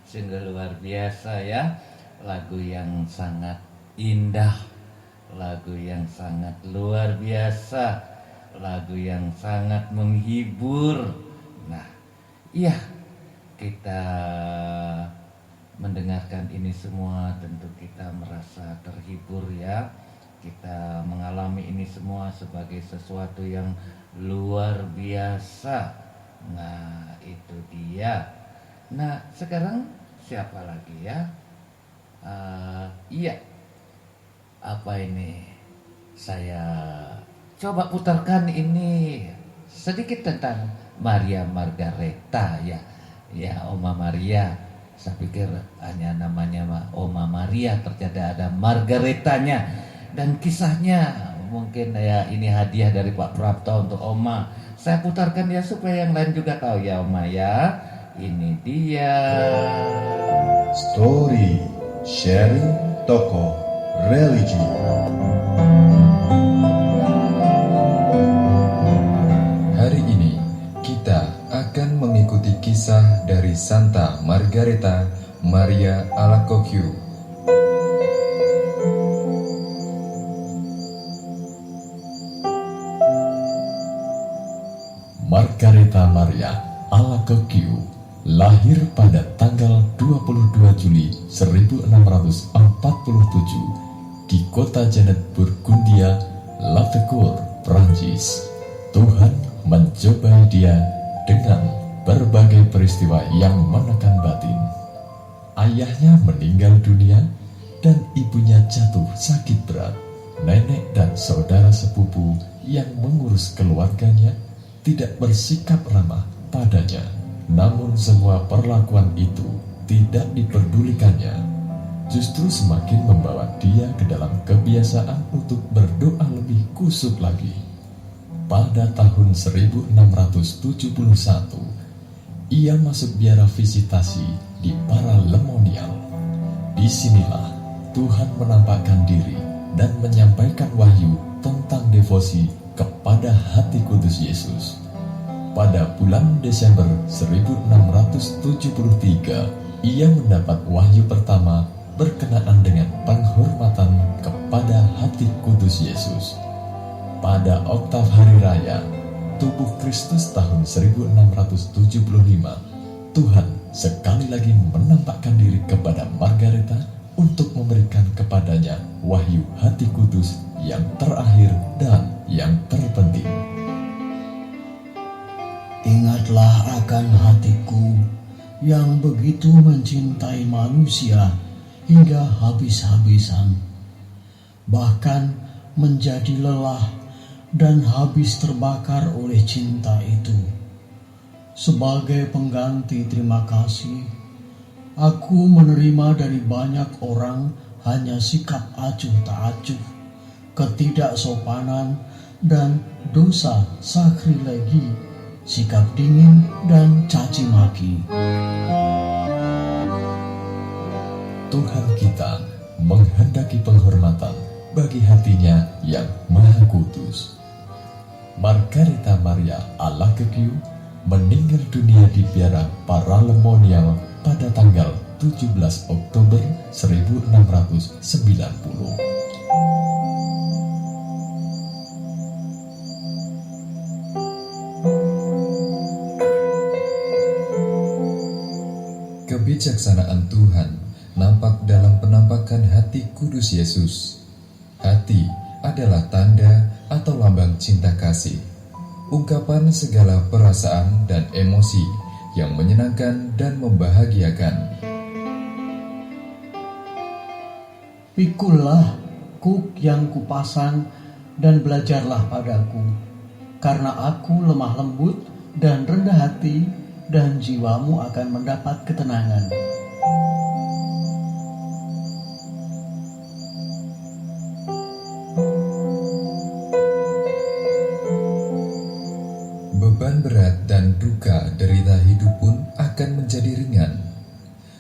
Sungguh luar biasa ya. Lagu yang sangat indah. Lagu yang sangat luar biasa. Lagu yang sangat menghibur. Nah, iya, kita mendengarkan ini semua tentu kita merasa terhibur ya. Kita mengalami ini semua sebagai sesuatu yang luar biasa. Nah, itu dia. Nah, sekarang siapa lagi ya? Iya. Apa ini? Saya coba putarkan ini sedikit tentang Maria Margareta ya. Ya, Oma Maria. Saya pikir hanya namanya Oma Maria, ternyata ada Margaretanya. Dan kisahnya mungkin ya ini hadiah dari Pak Prapto untuk Oma. Saya putarkan ya supaya yang lain juga tahu ya Oma ya. Ini dia. Story sharing tokoh religi. Hari ini kita akan mengikuti kisah dari Santa Margareta Maria Alacoque. Margareta Maria Alacoque lahir pada tanggal 22 Juli 1647 di kota Janet Burgundia, Lavaucourt, Prancis. Tuhan mencobai dia dengan berbagai peristiwa yang menekan batin. Ayahnya meninggal dunia dan ibunya jatuh sakit berat. Nenek dan saudara sepupu yang mengurus keluarganya tidak bersikap ramah padanya. Namun semua perlakuan itu tidak diperdulikannya. Justru semakin membawa dia ke dalam kebiasaan untuk berdoa lebih kusuk lagi. Pada tahun 1671, ia masuk biara visitasi di Paralemonial. Disinilah Tuhan menampakkan diri dan menyampaikan wahyu tentang devosi kepada hati kudus Yesus. Pada bulan Desember 1673, ia mendapat wahyu pertama berkenaan dengan penghormatan kepada hati kudus Yesus. Pada oktav hari raya tubuh Kristus tahun 1675, Tuhan sekali lagi menampakkan diri kepada Margareta untuk memberikan kepadanya wahyu hati kudus yang terakhir dan yang terpenting. Ingatlah akan hatiku yang begitu mencintai manusia hingga habis-habisan, bahkan menjadi lelah dan habis terbakar oleh cinta itu. Sebagai pengganti terima kasih, aku menerima dari banyak orang hanya sikap acuh tak acuh, ketidaksopanan dan dosa sakrilegi, sikap dingin dan caci maki. Tuhan kita menghendaki penghormatan bagi hatinya yang maha kudus. Margareta Maria Alacoque meninggal dunia di biara Paralemonial pada tanggal 17 Oktober 1690. Kebijaksanaan Tuhan nampak dalam penampakan hati kudus Yesus. Hati adalah tanda atau lambang cinta kasih, ungkapan segala perasaan dan emosi yang menyenangkan dan membahagiakan. Pikullah kuk yang kupasang dan belajarlah padaku, karena aku lemah lembut dan rendah hati, dan jiwamu akan mendapat ketenangan. Beban berat dan duka derita hidup pun akan menjadi ringan.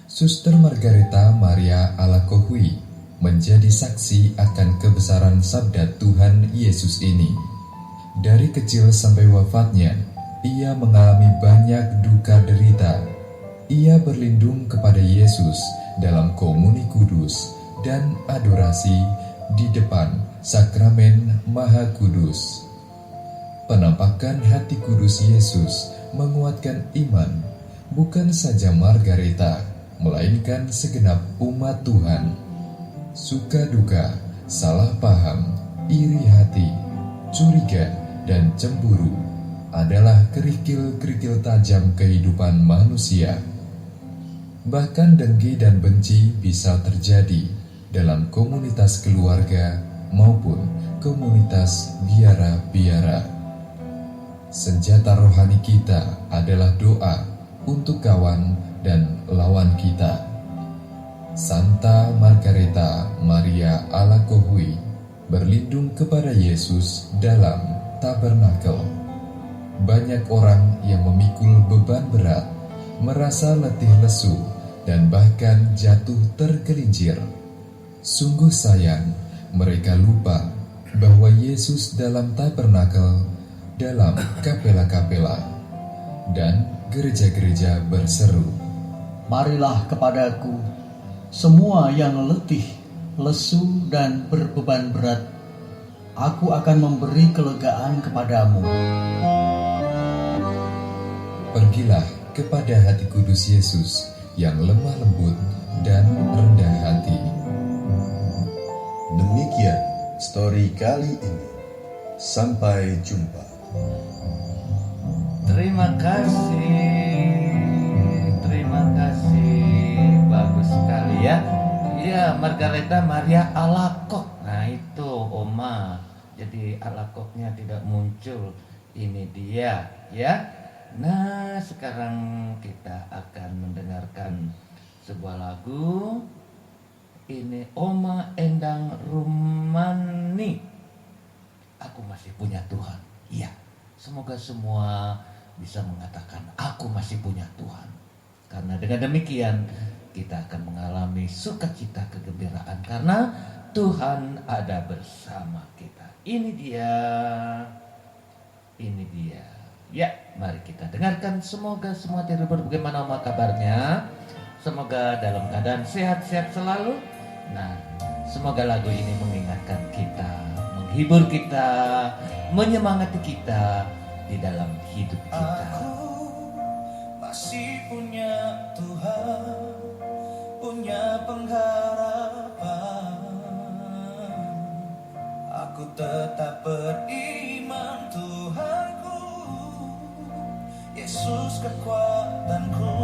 Suster Margareta Maria Alacoque menjadi saksi akan kebesaran sabda Tuhan Yesus ini. Dari kecil sampai wafatnya, ia mengalami banyak duka derita. Ia berlindung kepada Yesus dalam komuni kudus dan adorasi di depan sakramen Maha Kudus. Penampakan hati kudus Yesus menguatkan iman bukan saja Margareta, melainkan segenap umat Tuhan. Suka duka, salah paham, iri hati, curiga, dan cemburu adalah kerikil-kerikil tajam kehidupan manusia. Bahkan dengki dan benci bisa terjadi dalam komunitas keluarga maupun komunitas biara-biara. Senjata rohani kita adalah doa untuk kawan dan lawan kita. Santa Margareta Maria Alacohui berlindung kepada Yesus dalam tabernakel. Banyak orang yang memikul beban berat, merasa letih lesu, dan bahkan jatuh tergelincir. Sungguh sayang, mereka lupa bahwa Yesus dalam tabernakel, dalam kapela-kapela, dan gereja-gereja berseru, Marilah kepadaku, semua yang letih, lesu, dan berbeban berat, aku akan memberi kelegaan kepadamu. Pergilah kepada hati kudus Yesus yang lemah lembut dan rendah hati. Demikian story kali ini. Sampai jumpa. Terima kasih, bagus sekali ya. Ya, Margareta Maria Alacoque. Nah itu Oma. Jadi Alacoque-nya tidak muncul. Ini dia ya. Nah, sekarang kita akan mendengarkan sebuah lagu. Ini Oma Endang Rumani. Aku masih punya Tuhan. Iya, semoga semua bisa mengatakan aku masih punya Tuhan. Karena dengan demikian kita akan mengalami sukacita kegembiraan karena Tuhan ada bersama kita. Ini dia. Ya, mari kita dengarkan. Semoga semua terhibur. Bagaimana Oma kabarnya? Semoga dalam keadaan sehat-sehat selalu. Nah, semoga lagu ini mengingatkan kita, menghibur kita, menyemangati kita di dalam hidup kita. Aku masih punya Tuhan, punya pengharapan. Aku tetap beriman Tuhanku, Yesus kekuatanku,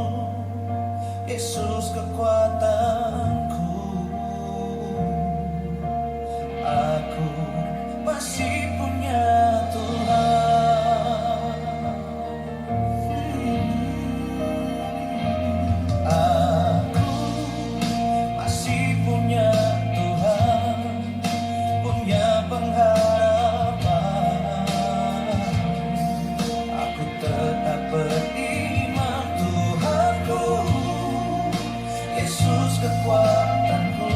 Yesus kekuatanku. Aku masih punya Tuhan. Aku masih punya Tuhan, punya pengharapan. Aku tetap beriman Tuhanku, Yesus kekuatanku,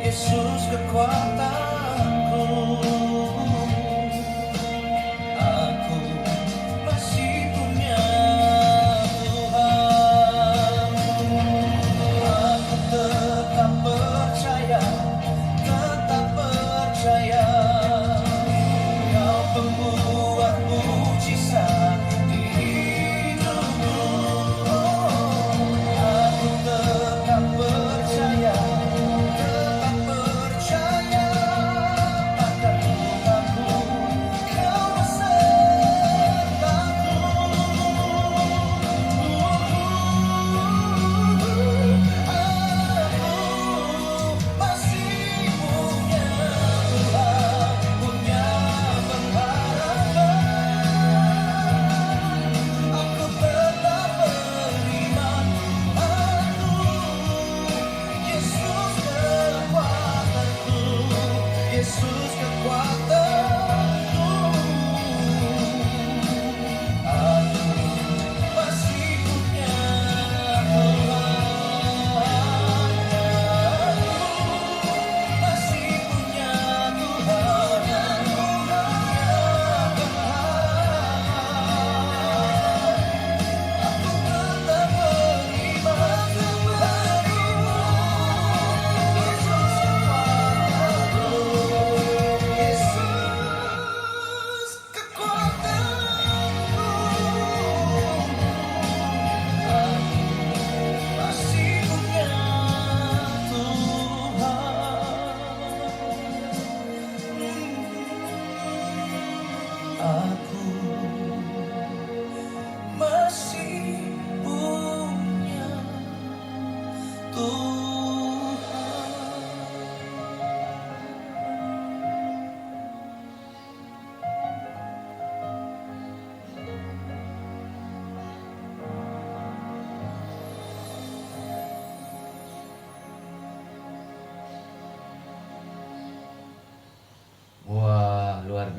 Yesus kekuatanku. Aku masih punya Tuhan. Aku tetap percaya, Kau pembuat mujizat di hidupku. Aku tetap percaya,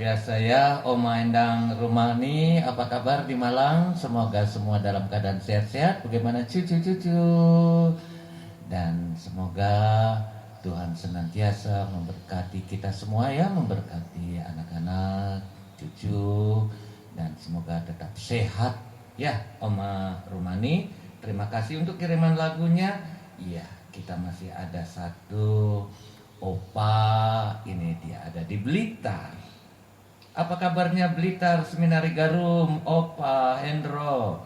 biasa ya, Oma Endang Rumani, apa kabar di Malang? Semoga semua dalam keadaan sehat-sehat. Bagaimana cucu-cucu? Dan semoga Tuhan senantiasa memberkati kita semua ya, memberkati anak-anak, cucu, dan semoga tetap sehat ya, Oma Rumani. Terima kasih untuk kiriman lagunya. Iya, kita masih ada satu opa, ini dia ada di Blitar. Apa kabarnya Blitar, Seminari Garum, Opa Hendro?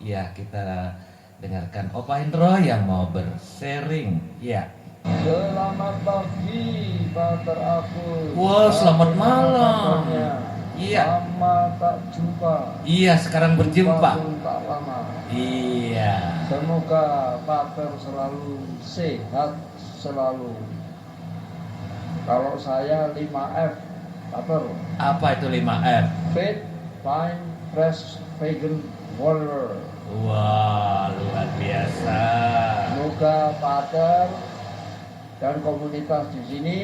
Ya, kita dengarkan Opa Hendro yang mau bersharing. Ya. Selamat pagi, Pater Agus. Wow, selamat malam. Iya. Lama tak jumpa. Iya, sekarang berjumpa. Tak lama. Iya. Semoga Pater selalu sehat selalu. Kalau saya 5F, Pater. Apa itu 5F? Fit, Fine, Fresh, Vegan, Water. Wah, luar biasa. Semoga Pater dan komunitas di sini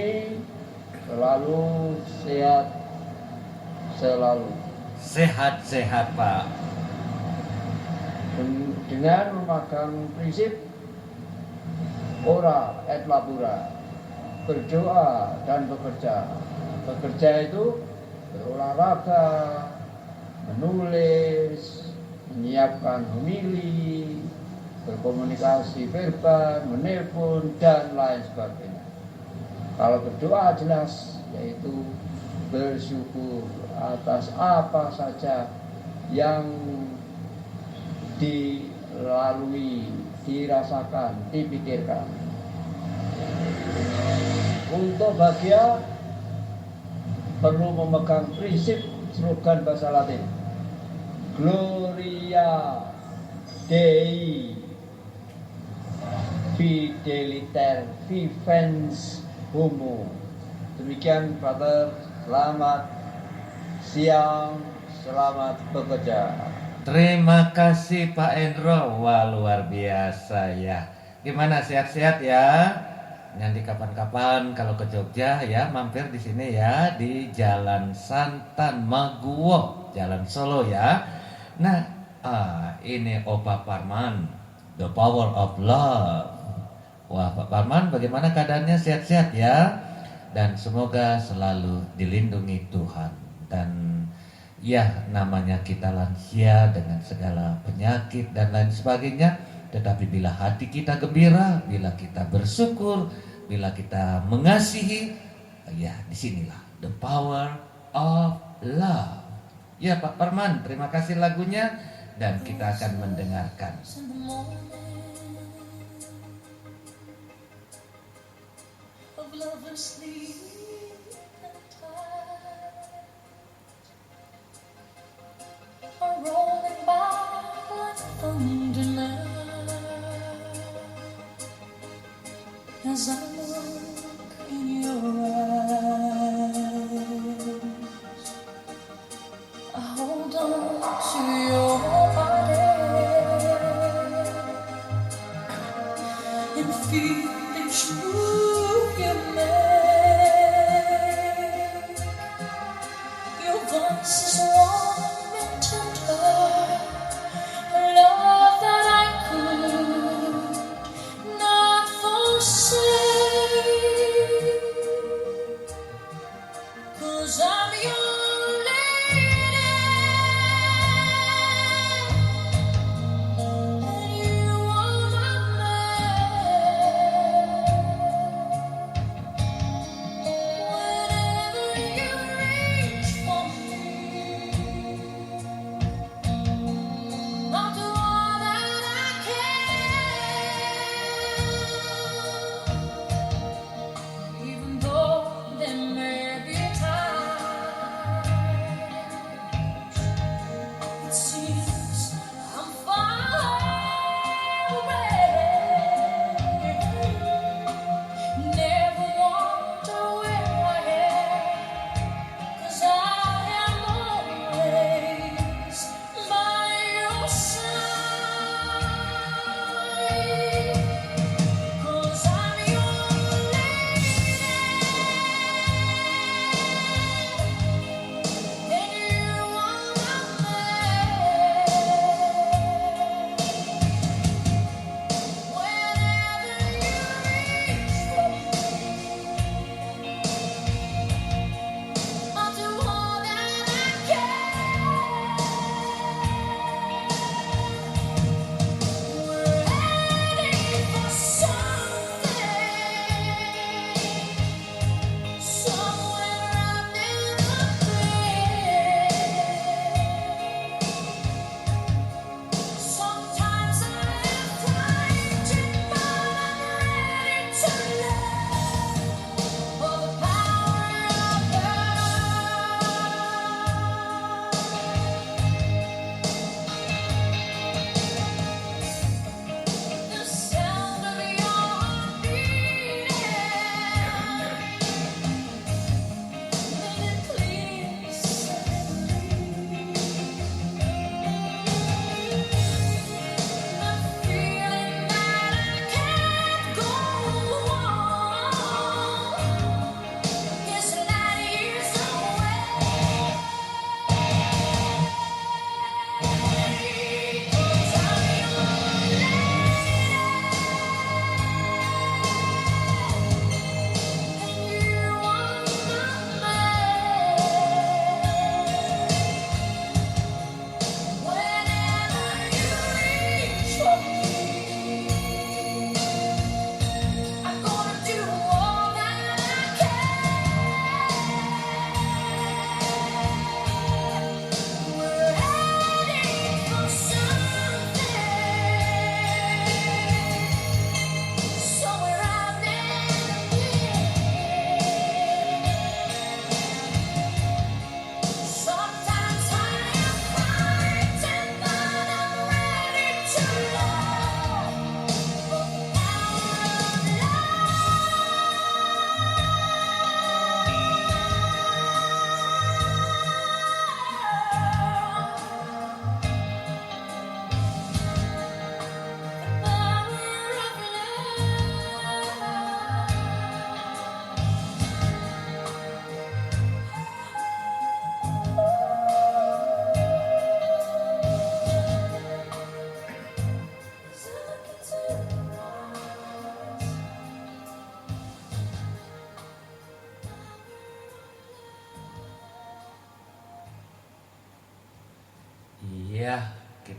selalu sehat selalu. Sehat-sehat, Pak. Dengan memakan prinsip ora et labora, berdoa dan bekerja. Bekerja itu berolahraga, menulis, menyiapkan homili, berkomunikasi verbal, menelpon, dan lain sebagainya. Kalau berdoa jelas, yaitu bersyukur atas apa saja yang dilalui, dirasakan, dipikirkan. Untuk bahagia perlu memegang prinsip slogan bahasa Latin, Gloria Dei Fideliter Vivens Homo. Demikian, Pater. Selamat siang, selamat bekerja. Terima kasih Pak Endro. Wah, luar biasa ya. Gimana, sehat-sehat ya? Nanti kapan-kapan kalau ke Jogja ya, mampir di sini ya, di Jalan Santan Maguwo, Jalan Solo ya. Nah, ini Opa Parman, The Power of Love. Wah, Pak Parman, bagaimana keadaannya? Sehat-sehat ya? Dan semoga selalu dilindungi Tuhan. Dan ya, namanya kita lansia dengan segala penyakit dan lain sebagainya. Tetapi bila hati kita gembira, bila kita bersyukur, bila kita mengasihi, ya disinilah the power of love. Ya Pak Parman, terima kasih lagunya dan kita akan mendengarkan. As I look in your eyes, I hold on to your body and feel each move you make. Your voice is warm and tender, a love that I could not forsake. 'Cause I'm your lady, and you are my man. Whenever you reach for me, I'll do all that I can.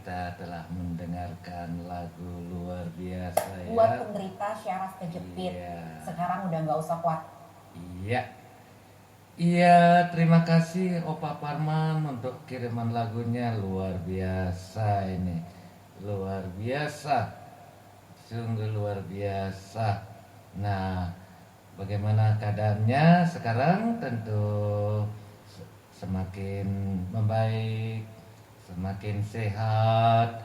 kita telah mendengarkan lagu luar biasa ya. Buat penderita syaraf kejepit. Iya. Sekarang udah nggak usah kuat. Iya. Iya, terima kasih Opa Parman untuk kiriman lagunya, luar biasa ini. Luar biasa. Sungguh luar biasa. Nah, bagaimana keadaannya sekarang? Tentu semakin membaik, semakin sehat,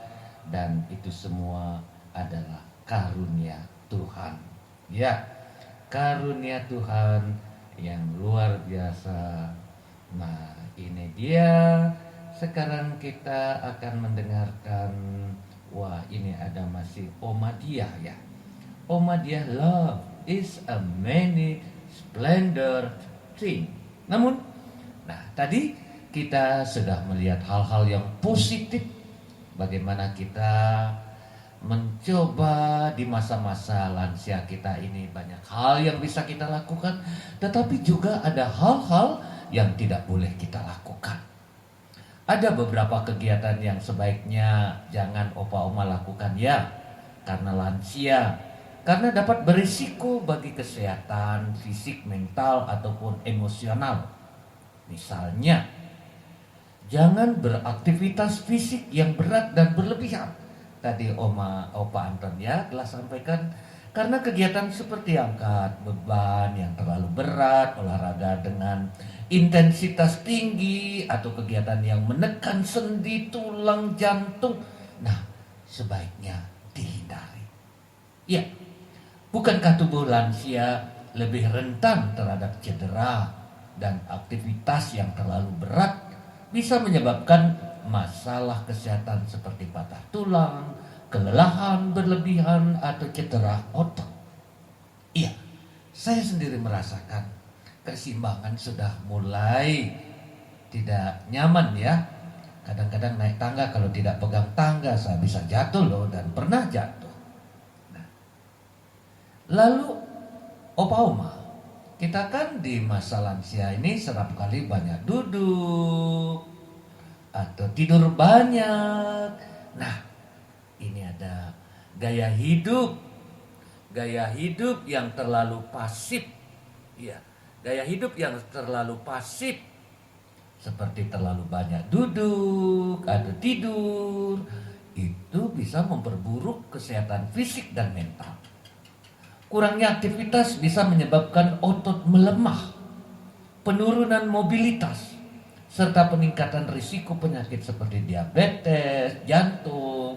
dan itu semua adalah karunia Tuhan. Ya, karunia Tuhan yang luar biasa. Nah, ini dia. Sekarang kita akan mendengarkan, wah ini ada masih Omadiah ya. Omadiah, love is a many splendor thing. Namun, nah tadi kita sudah melihat hal-hal yang positif. Bagaimana kita mencoba di masa-masa lansia kita ini banyak hal yang bisa kita lakukan, tetapi juga ada hal-hal yang tidak boleh kita lakukan. Ada beberapa kegiatan yang sebaiknya jangan opa oma lakukan ya, karena lansia, karena dapat berisiko bagi kesehatan fisik, mental ataupun emosional. Misalnya, jangan beraktivitas fisik yang berat dan berlebihan. Tadi Opa Anton ya telah sampaikan, karena kegiatan seperti angkat beban yang terlalu berat, olahraga dengan intensitas tinggi, atau kegiatan yang menekan sendi, tulang, jantung, nah sebaiknya dihindari. Ya, bukankah tubuh lansia lebih rentan terhadap cedera dan aktivitas yang terlalu berat bisa menyebabkan masalah kesehatan seperti patah tulang, kelelahan berlebihan, atau cedera otot. Iya, saya sendiri merasakan keseimbangan sudah mulai tidak nyaman ya. Kadang-kadang naik tangga, kalau tidak pegang tangga saya bisa jatuh loh, dan pernah jatuh. Nah, lalu opa oma, kita kan di masa lansia ini serap kali banyak duduk atau tidur banyak. Nah, ini ada gaya hidup yang terlalu pasif. Ya, gaya hidup yang terlalu pasif, seperti terlalu banyak duduk atau tidur, itu bisa memperburuk kesehatan fisik dan mental. Kurangnya aktivitas bisa menyebabkan otot melemah, penurunan mobilitas, serta peningkatan risiko penyakit seperti diabetes, jantung,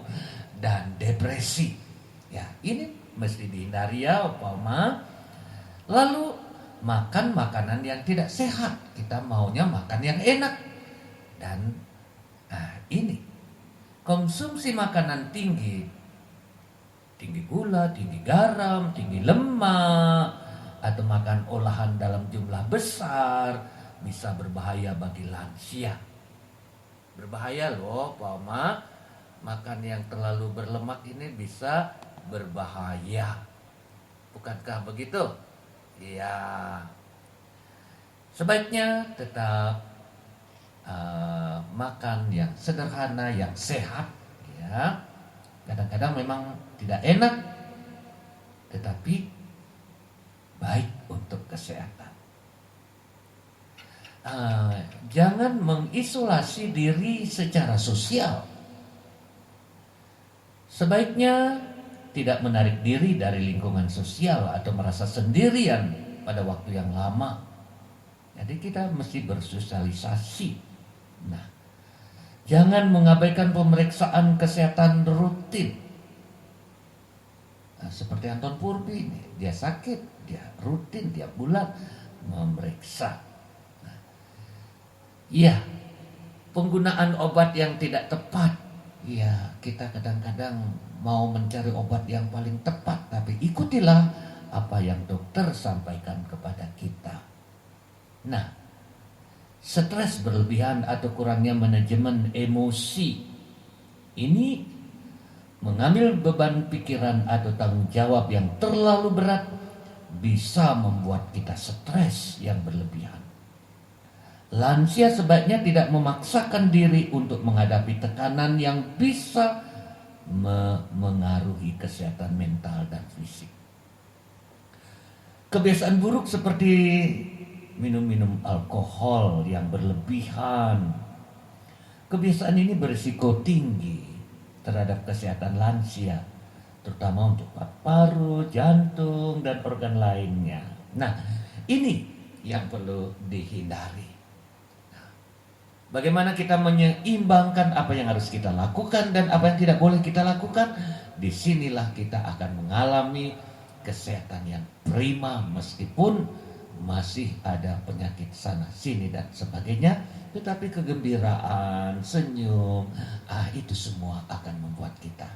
dan depresi. Ya, ini mesti dihindari ya, Oma. Lalu makan makanan yang tidak sehat. Kita maunya makan yang enak. Dan ini konsumsi makanan tinggi gula, tinggi garam, tinggi lemak, atau makan olahan dalam jumlah besar bisa berbahaya bagi lansia. Berbahaya loh, Pak Oma. Makan yang terlalu berlemak ini bisa berbahaya. Bukankah begitu? Iya. Sebaiknya tetap makan yang sederhana, yang sehat ya. Kadang-kadang memang tidak enak, tetapi baik untuk kesehatan. Jangan mengisolasi diri secara sosial. Sebaiknya tidak menarik diri dari lingkungan sosial atau merasa sendirian pada waktu yang lama. Jadi kita mesti bersosialisasi. Nah, jangan mengabaikan pemeriksaan kesehatan rutin. Nah, seperti Anton Purbi ini, dia sakit, dia rutin tiap bulan memeriksa. Iya, penggunaan obat yang tidak tepat. Iya, kita kadang-kadang mau mencari obat yang paling tepat, tapi ikutilah apa yang dokter sampaikan kepada kita. Nah, stres berlebihan atau kurangnya manajemen emosi, ini mengambil beban pikiran atau tanggung jawab yang terlalu berat bisa membuat kita stres yang berlebihan. Lansia sebaiknya tidak memaksakan diri untuk menghadapi tekanan yang bisa mengaruhi kesehatan mental dan fisik. Kebiasaan buruk seperti minum-minum alkohol yang berlebihan. Kebiasaan ini berisiko tinggi terhadap kesehatan lansia, terutama untuk paru, jantung, dan organ lainnya. Nah, ini yang perlu dihindari. Bagaimana kita menyeimbangkan apa yang harus kita lakukan dan apa yang tidak boleh kita lakukan? Disinilah kita akan mengalami kesehatan yang prima meskipun masih ada penyakit sana sini dan sebagainya. Tetapi kegembiraan, senyum, itu semua akan membuat kita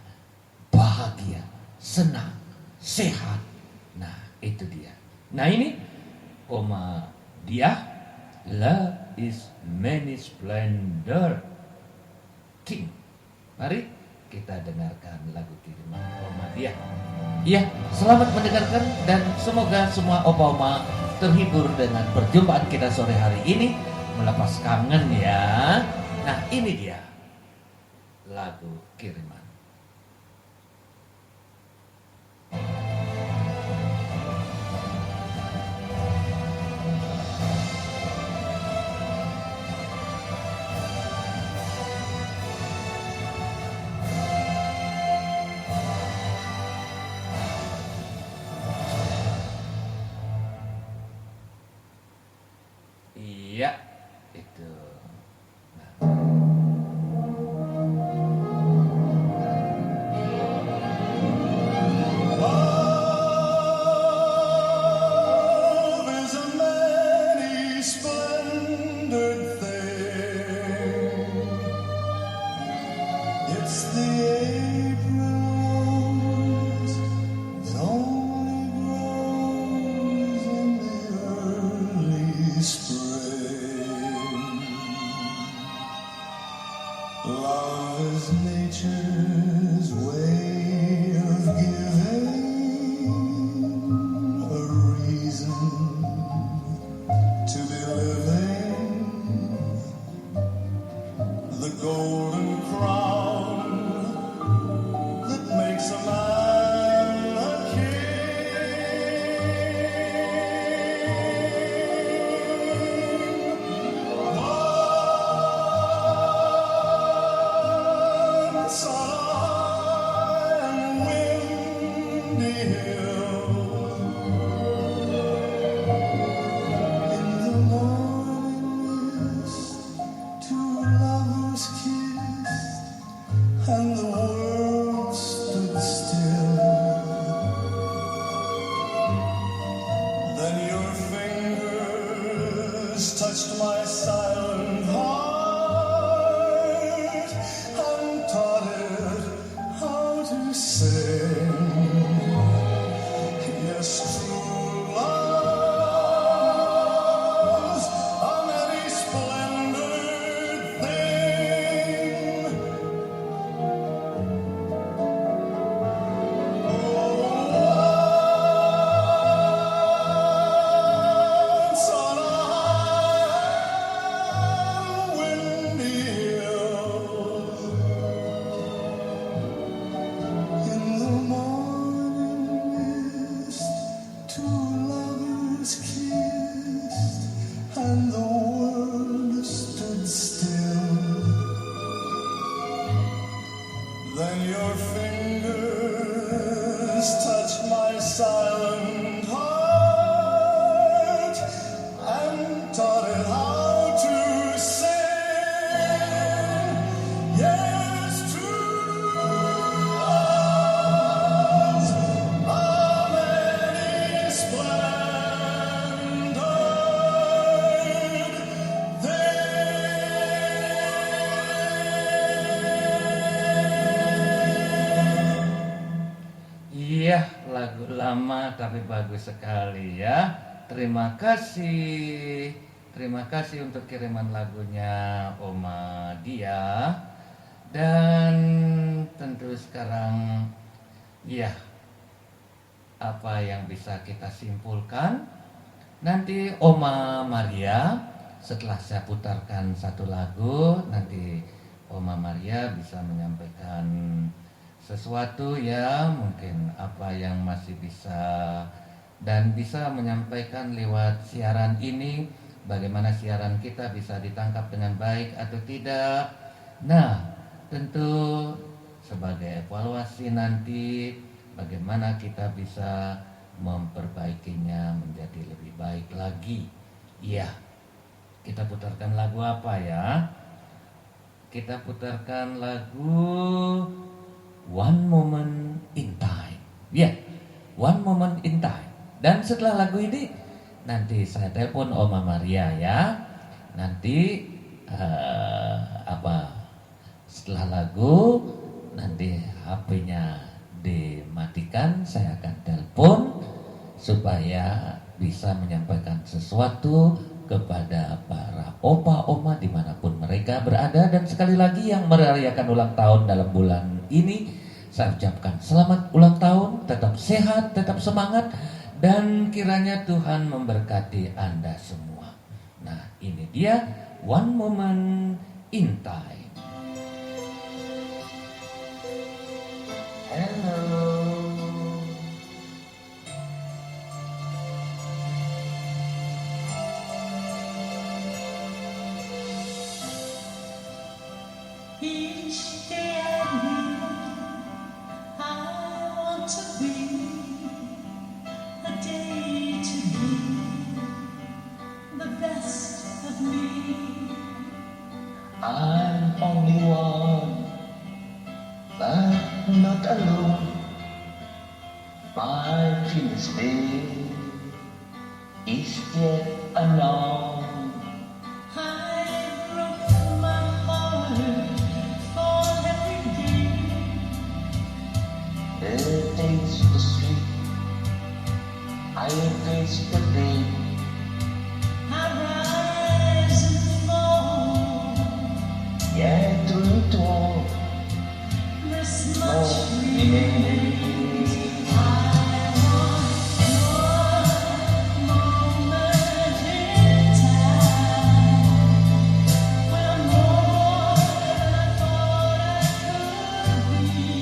bahagia, senang, sehat. Nah, itu dia. Nah, ini Oma Diah, Love is Many Splendor King. Mari kita dengarkan lagu kiriman Oma Diah. Iya, selamat mendengarkan dan semoga semua opa-oma terhibur dengan perjumpaan kita sore hari ini, melepas kangen ya. Nah, ini dia lagu kiriman. Iya, itu. Love is a many splendid thing. It's the April rose that only grows in the early spring. Love is nature's way of giving a reason to be living. The golden crown that makes a man a king. Once on a windy hill, in the morning mist, two lovers kissed, and the world stood still. Then your fingers touched my silent heart and taught it how to sing. Yes, true love's a many splendid thing. Once on a windy hill, in the morning mist, two lovers kissed, and the world stood still. Then your fingers touched my silent heart and taught it how to sing. Yes, true love's a many splendid Iya, lagu lama tapi bagus sekali ya. Terima kasih. Terima kasih untuk kiriman lagunya Oma Dia. Dan tentu sekarang ya, apa yang bisa kita simpulkan? Nanti Oma Maria setelah saya putarkan satu lagu, nanti Oma Maria bisa menyampaikan sesuatu ya, mungkin apa yang masih bisa dan bisa menyampaikan lewat siaran ini, bagaimana siaran kita bisa ditangkap dengan baik atau tidak. Nah, tentu sebagai evaluasi nanti bagaimana kita bisa memperbaikinya menjadi lebih baik lagi. Iya, kita putarkan lagu apa ya? Kita putarkan lagu One Moment in Time. Ya, One Moment in Time. Dan setelah lagu ini nanti saya telepon Oma Maria ya. Nanti setelah lagu nanti HP-nya dimatikan, saya akan telepon supaya bisa menyampaikan sesuatu kepada para opa oma dimanapun mereka berada. Dan sekali lagi yang merayakan ulang tahun dalam bulan ini, saya ucapkan selamat ulang tahun, tetap sehat, tetap semangat, dan kiranya Tuhan memberkati Anda semua. Nah, ini dia One Moment in Time. Hello. Each day I live, I want to be a day to be the best of me. I'm only one, but not alone. My finish day is yet unknown. I broke my heart for every day. The days the sweet, I face the pain. I rise and fall. Yet through it all, This no much remains. I want one moment in time, where more than I thought I could be,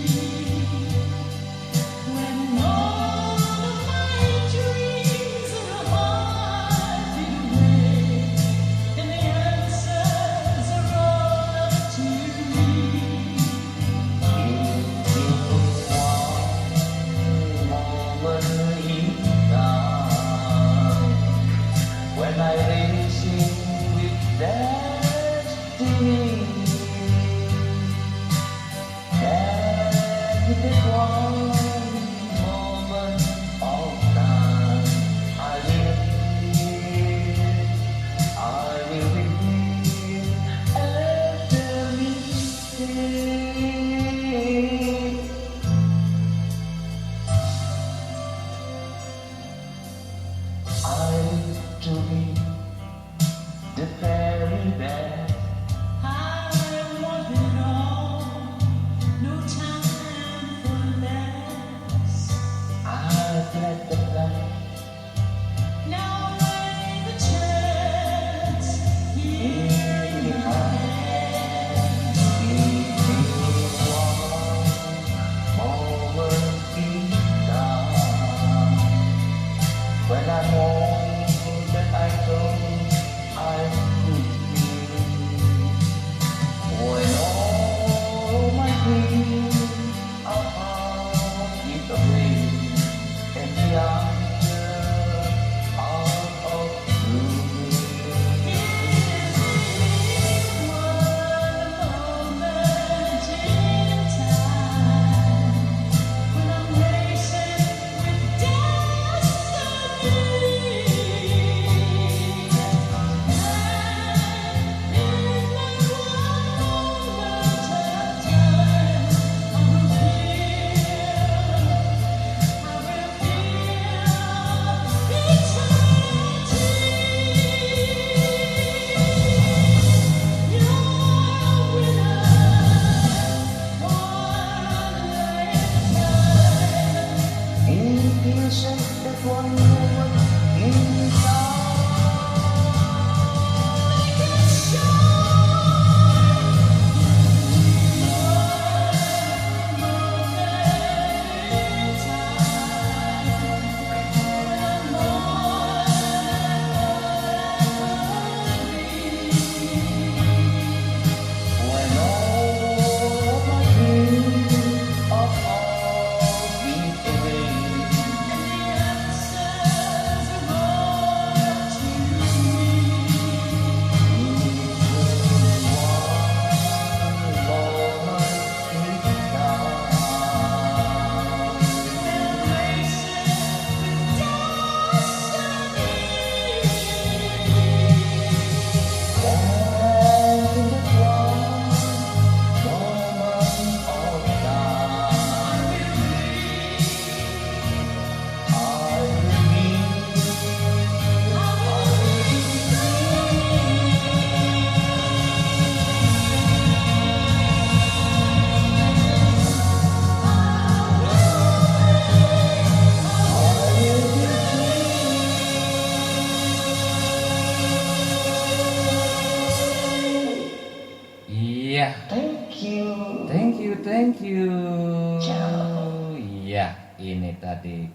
when all of my dreams are hard to away.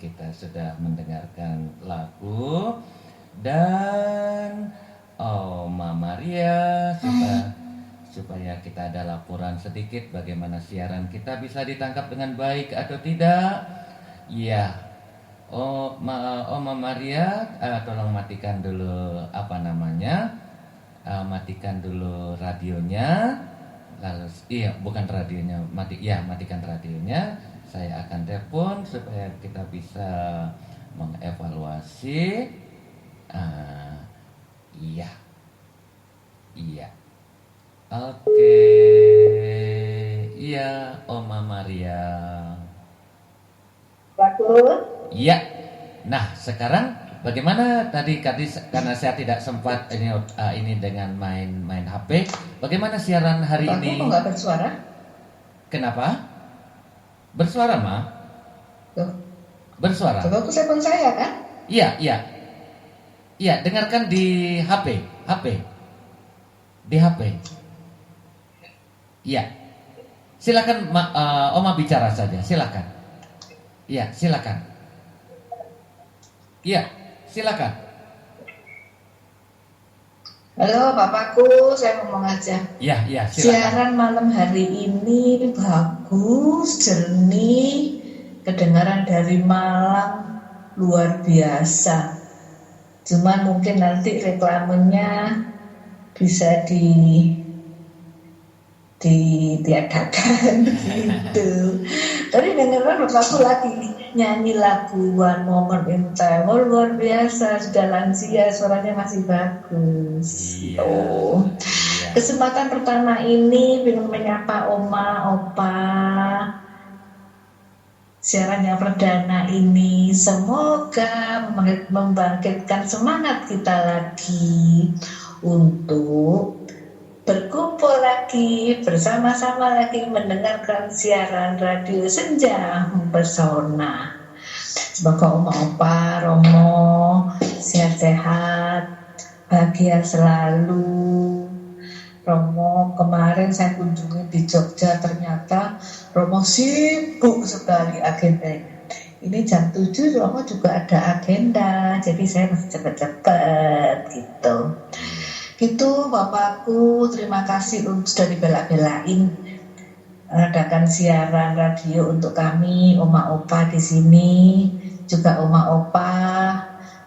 kita sudah mendengarkan lagu dan Oma Maria supaya kita ada laporan sedikit bagaimana siaran kita bisa ditangkap dengan baik atau tidak. Ya, Oma Maria, tolong matikan dulu matikan dulu radionya. Lalu bukan radionya, matikan radionya. Saya akan telepon supaya kita bisa mengevaluasi. Iya. Oke. Iya, Oma Maria. Bagus. Iya. Nah, sekarang bagaimana tadi karena saya tidak sempat ini dengan main HP. Bagaimana siaran hari ini? Kok nggak bersuara? Kenapa? Bersuara, Ma? Loh. Bersuara. Coba aku telepon saya kan? Iya, dengarkan di HP. Di HP. Iya. Silakan Oma bicara saja, silakan. Iya, silakan. Iya, silakan. Halo Bapakku, saya ngomong aja. Iya, silakan. Siaran malam hari ini bagus, jernih, kedengaran dari Malang luar biasa. Cuman mungkin nanti reklamenya bisa ditiadakan gitu. Tadi dengeran Bapakku lagi nyanyi lagu One Moment in Time. Oh, luar biasa, sudah lansia, suaranya masih bagus. Kesempatan pertama ini ingin menyapa Oma, Opa. Siaran yang perdana ini semoga membangkitkan semangat kita lagi untuk berkumpul lagi, bersama-sama lagi mendengarkan siaran radio Senja Mempesona. Semoga Oma, Opa, Romo sehat-sehat, bahagia selalu. Romo kemarin saya kunjungi di Jogja, ternyata Romo sibuk sekali agendanya. Ini jam 7 Romo juga ada agenda, jadi saya masih cepet-cepet gitu. Gitu Bapakku, terima kasih sudah dibela-belain adakan siaran radio untuk kami, Oma Opa di sini, juga Oma Opa.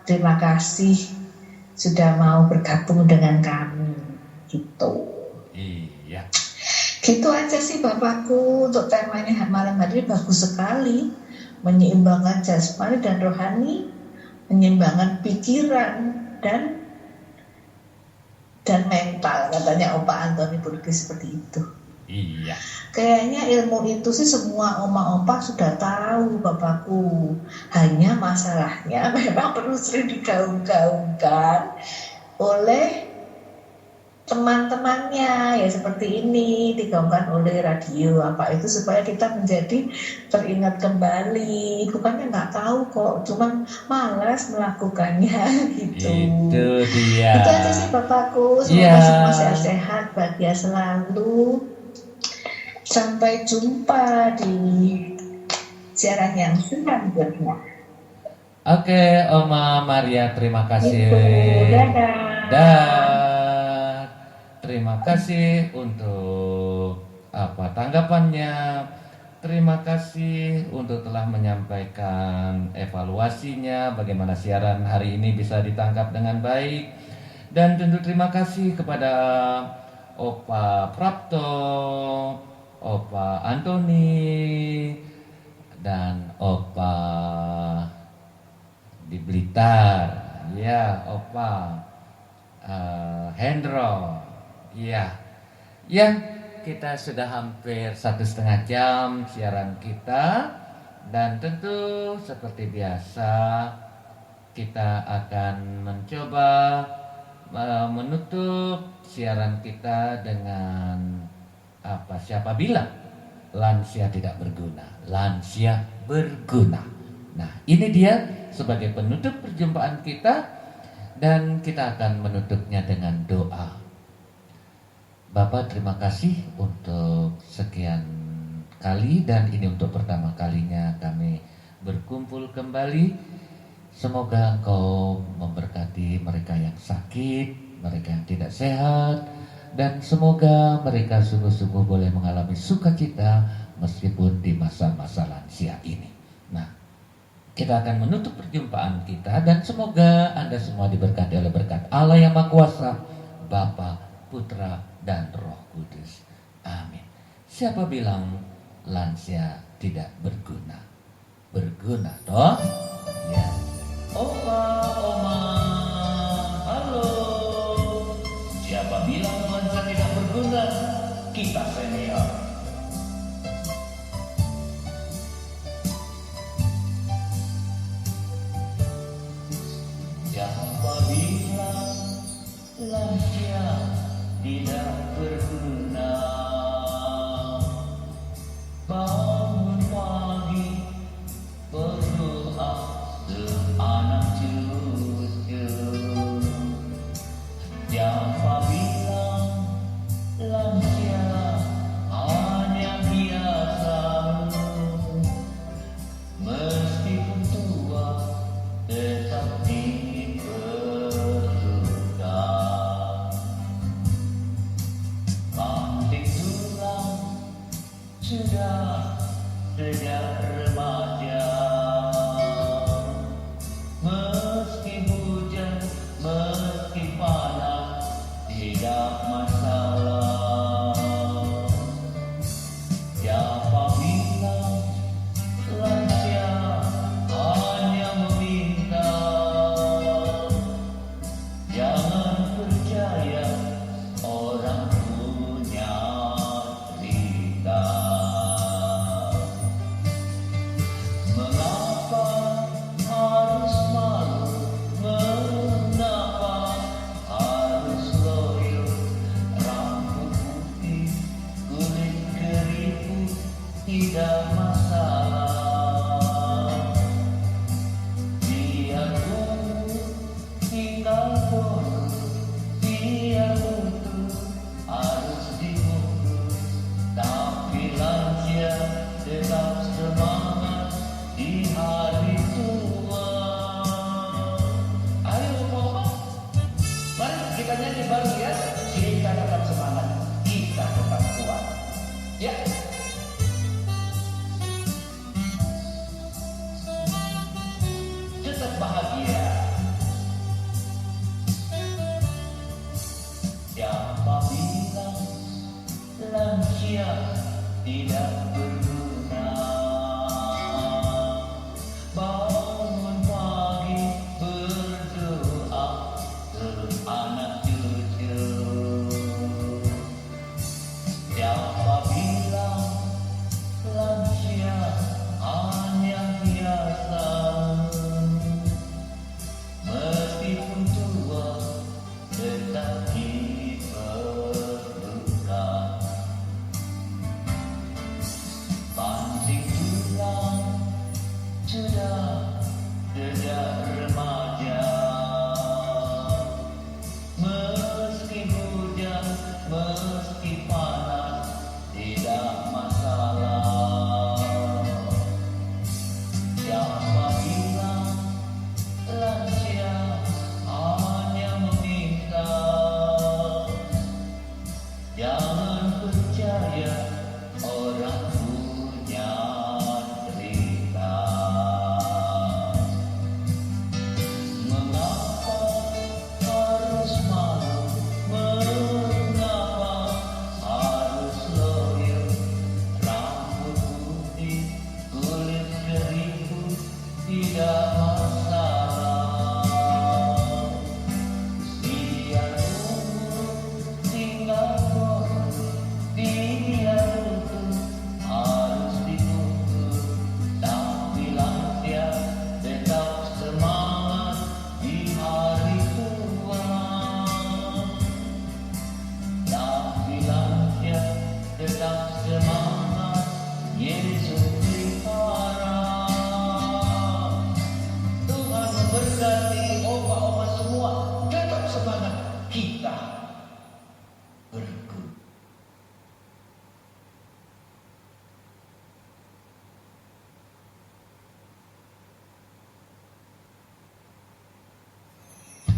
Terima kasih sudah mau bergabung dengan kami. Gitu. Iya. Gitu aja sih Bapakku, untuk temanya malam hari bagus sekali, menyeimbangkan jasmani dan rohani, menyeimbangkan pikiran dan mental, katanya Opa Antoni Burgess seperti itu. Iya. Kayaknya ilmu itu sih semua Oma-Opa sudah tahu Bapakku. Hanya masalahnya memang perlu sering digaung-gaungkan oleh teman-temannya, ya seperti ini, digaungkan oleh radio apa itu supaya kita menjadi teringat kembali. Bukannya nggak tahu kok, cuman malas melakukannya gitu. Itu dia. Itu aja sih Bapakku, semoga semua sehat-sehat, bahagia selalu. Sampai jumpa di siaran yang selanjutnya. Oke, Oma Maria, terima kasih. Dadah. Terima kasih untuk tanggapannya. Terima kasih untuk telah menyampaikan evaluasinya, bagaimana siaran hari ini bisa ditangkap dengan baik. Dan tentu terima kasih kepada Opa Prapto, Opa Antoni, dan Opa di Blitar. Ya, Opa Hendro. Ya, kita sudah hampir 1,5 jam siaran kita, dan tentu seperti biasa kita akan mencoba menutup siaran kita dengan siapa bilang lansia tidak berguna, lansia berguna. Nah, ini dia sebagai penutup perjumpaan kita, dan kita akan menutupnya dengan doa. Bapak, terima kasih untuk sekian kali, dan ini untuk pertama kalinya kami berkumpul kembali. Semoga Engkau memberkati mereka yang sakit, mereka yang tidak sehat, dan semoga mereka sungguh-sungguh boleh mengalami sukacita meskipun di masa-masa lansia ini. Nah, kita akan menutup perjumpaan kita dan semoga Anda semua diberkati oleh berkat Allah yang Maha Kuasa, Bapa, Putra, dan Roh Kudus. Amin. Siapa bilang lansia tidak berguna? Berguna, toh? Ya. Opa, Oma, halo. Siapa bilang lansia tidak berguna? Kita senior. Siapa bilang lansia tidak berguna? Bangun pagi berdoa seanak cucu. Siapa bilang lansia hanya biasa? Meskipun tua tetap diperlukan. Banting tulang sudah sejak remaja. Meski hujan, meski panas, tidak masalah. Siapa bilang lansia hanya meminta?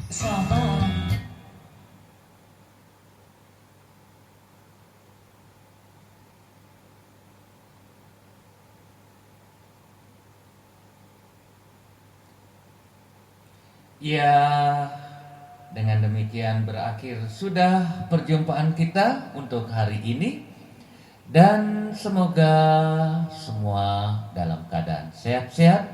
Selamat malam. Ya, dengan demikian berakhir sudah perjumpaan kita untuk hari ini. Dan semoga semua dalam keadaan sehat-sehat.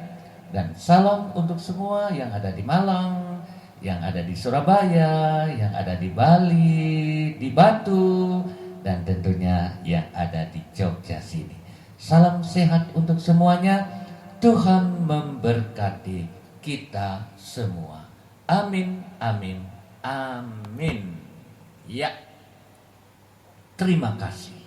Dan salam untuk semua yang ada di Malang, yang ada di Surabaya, yang ada di Bali, di Batu, dan tentunya yang ada di Jogja sini. Salam sehat untuk semuanya. Tuhan memberkati kita semua. Amin, amin, amin. Ya, terima kasih.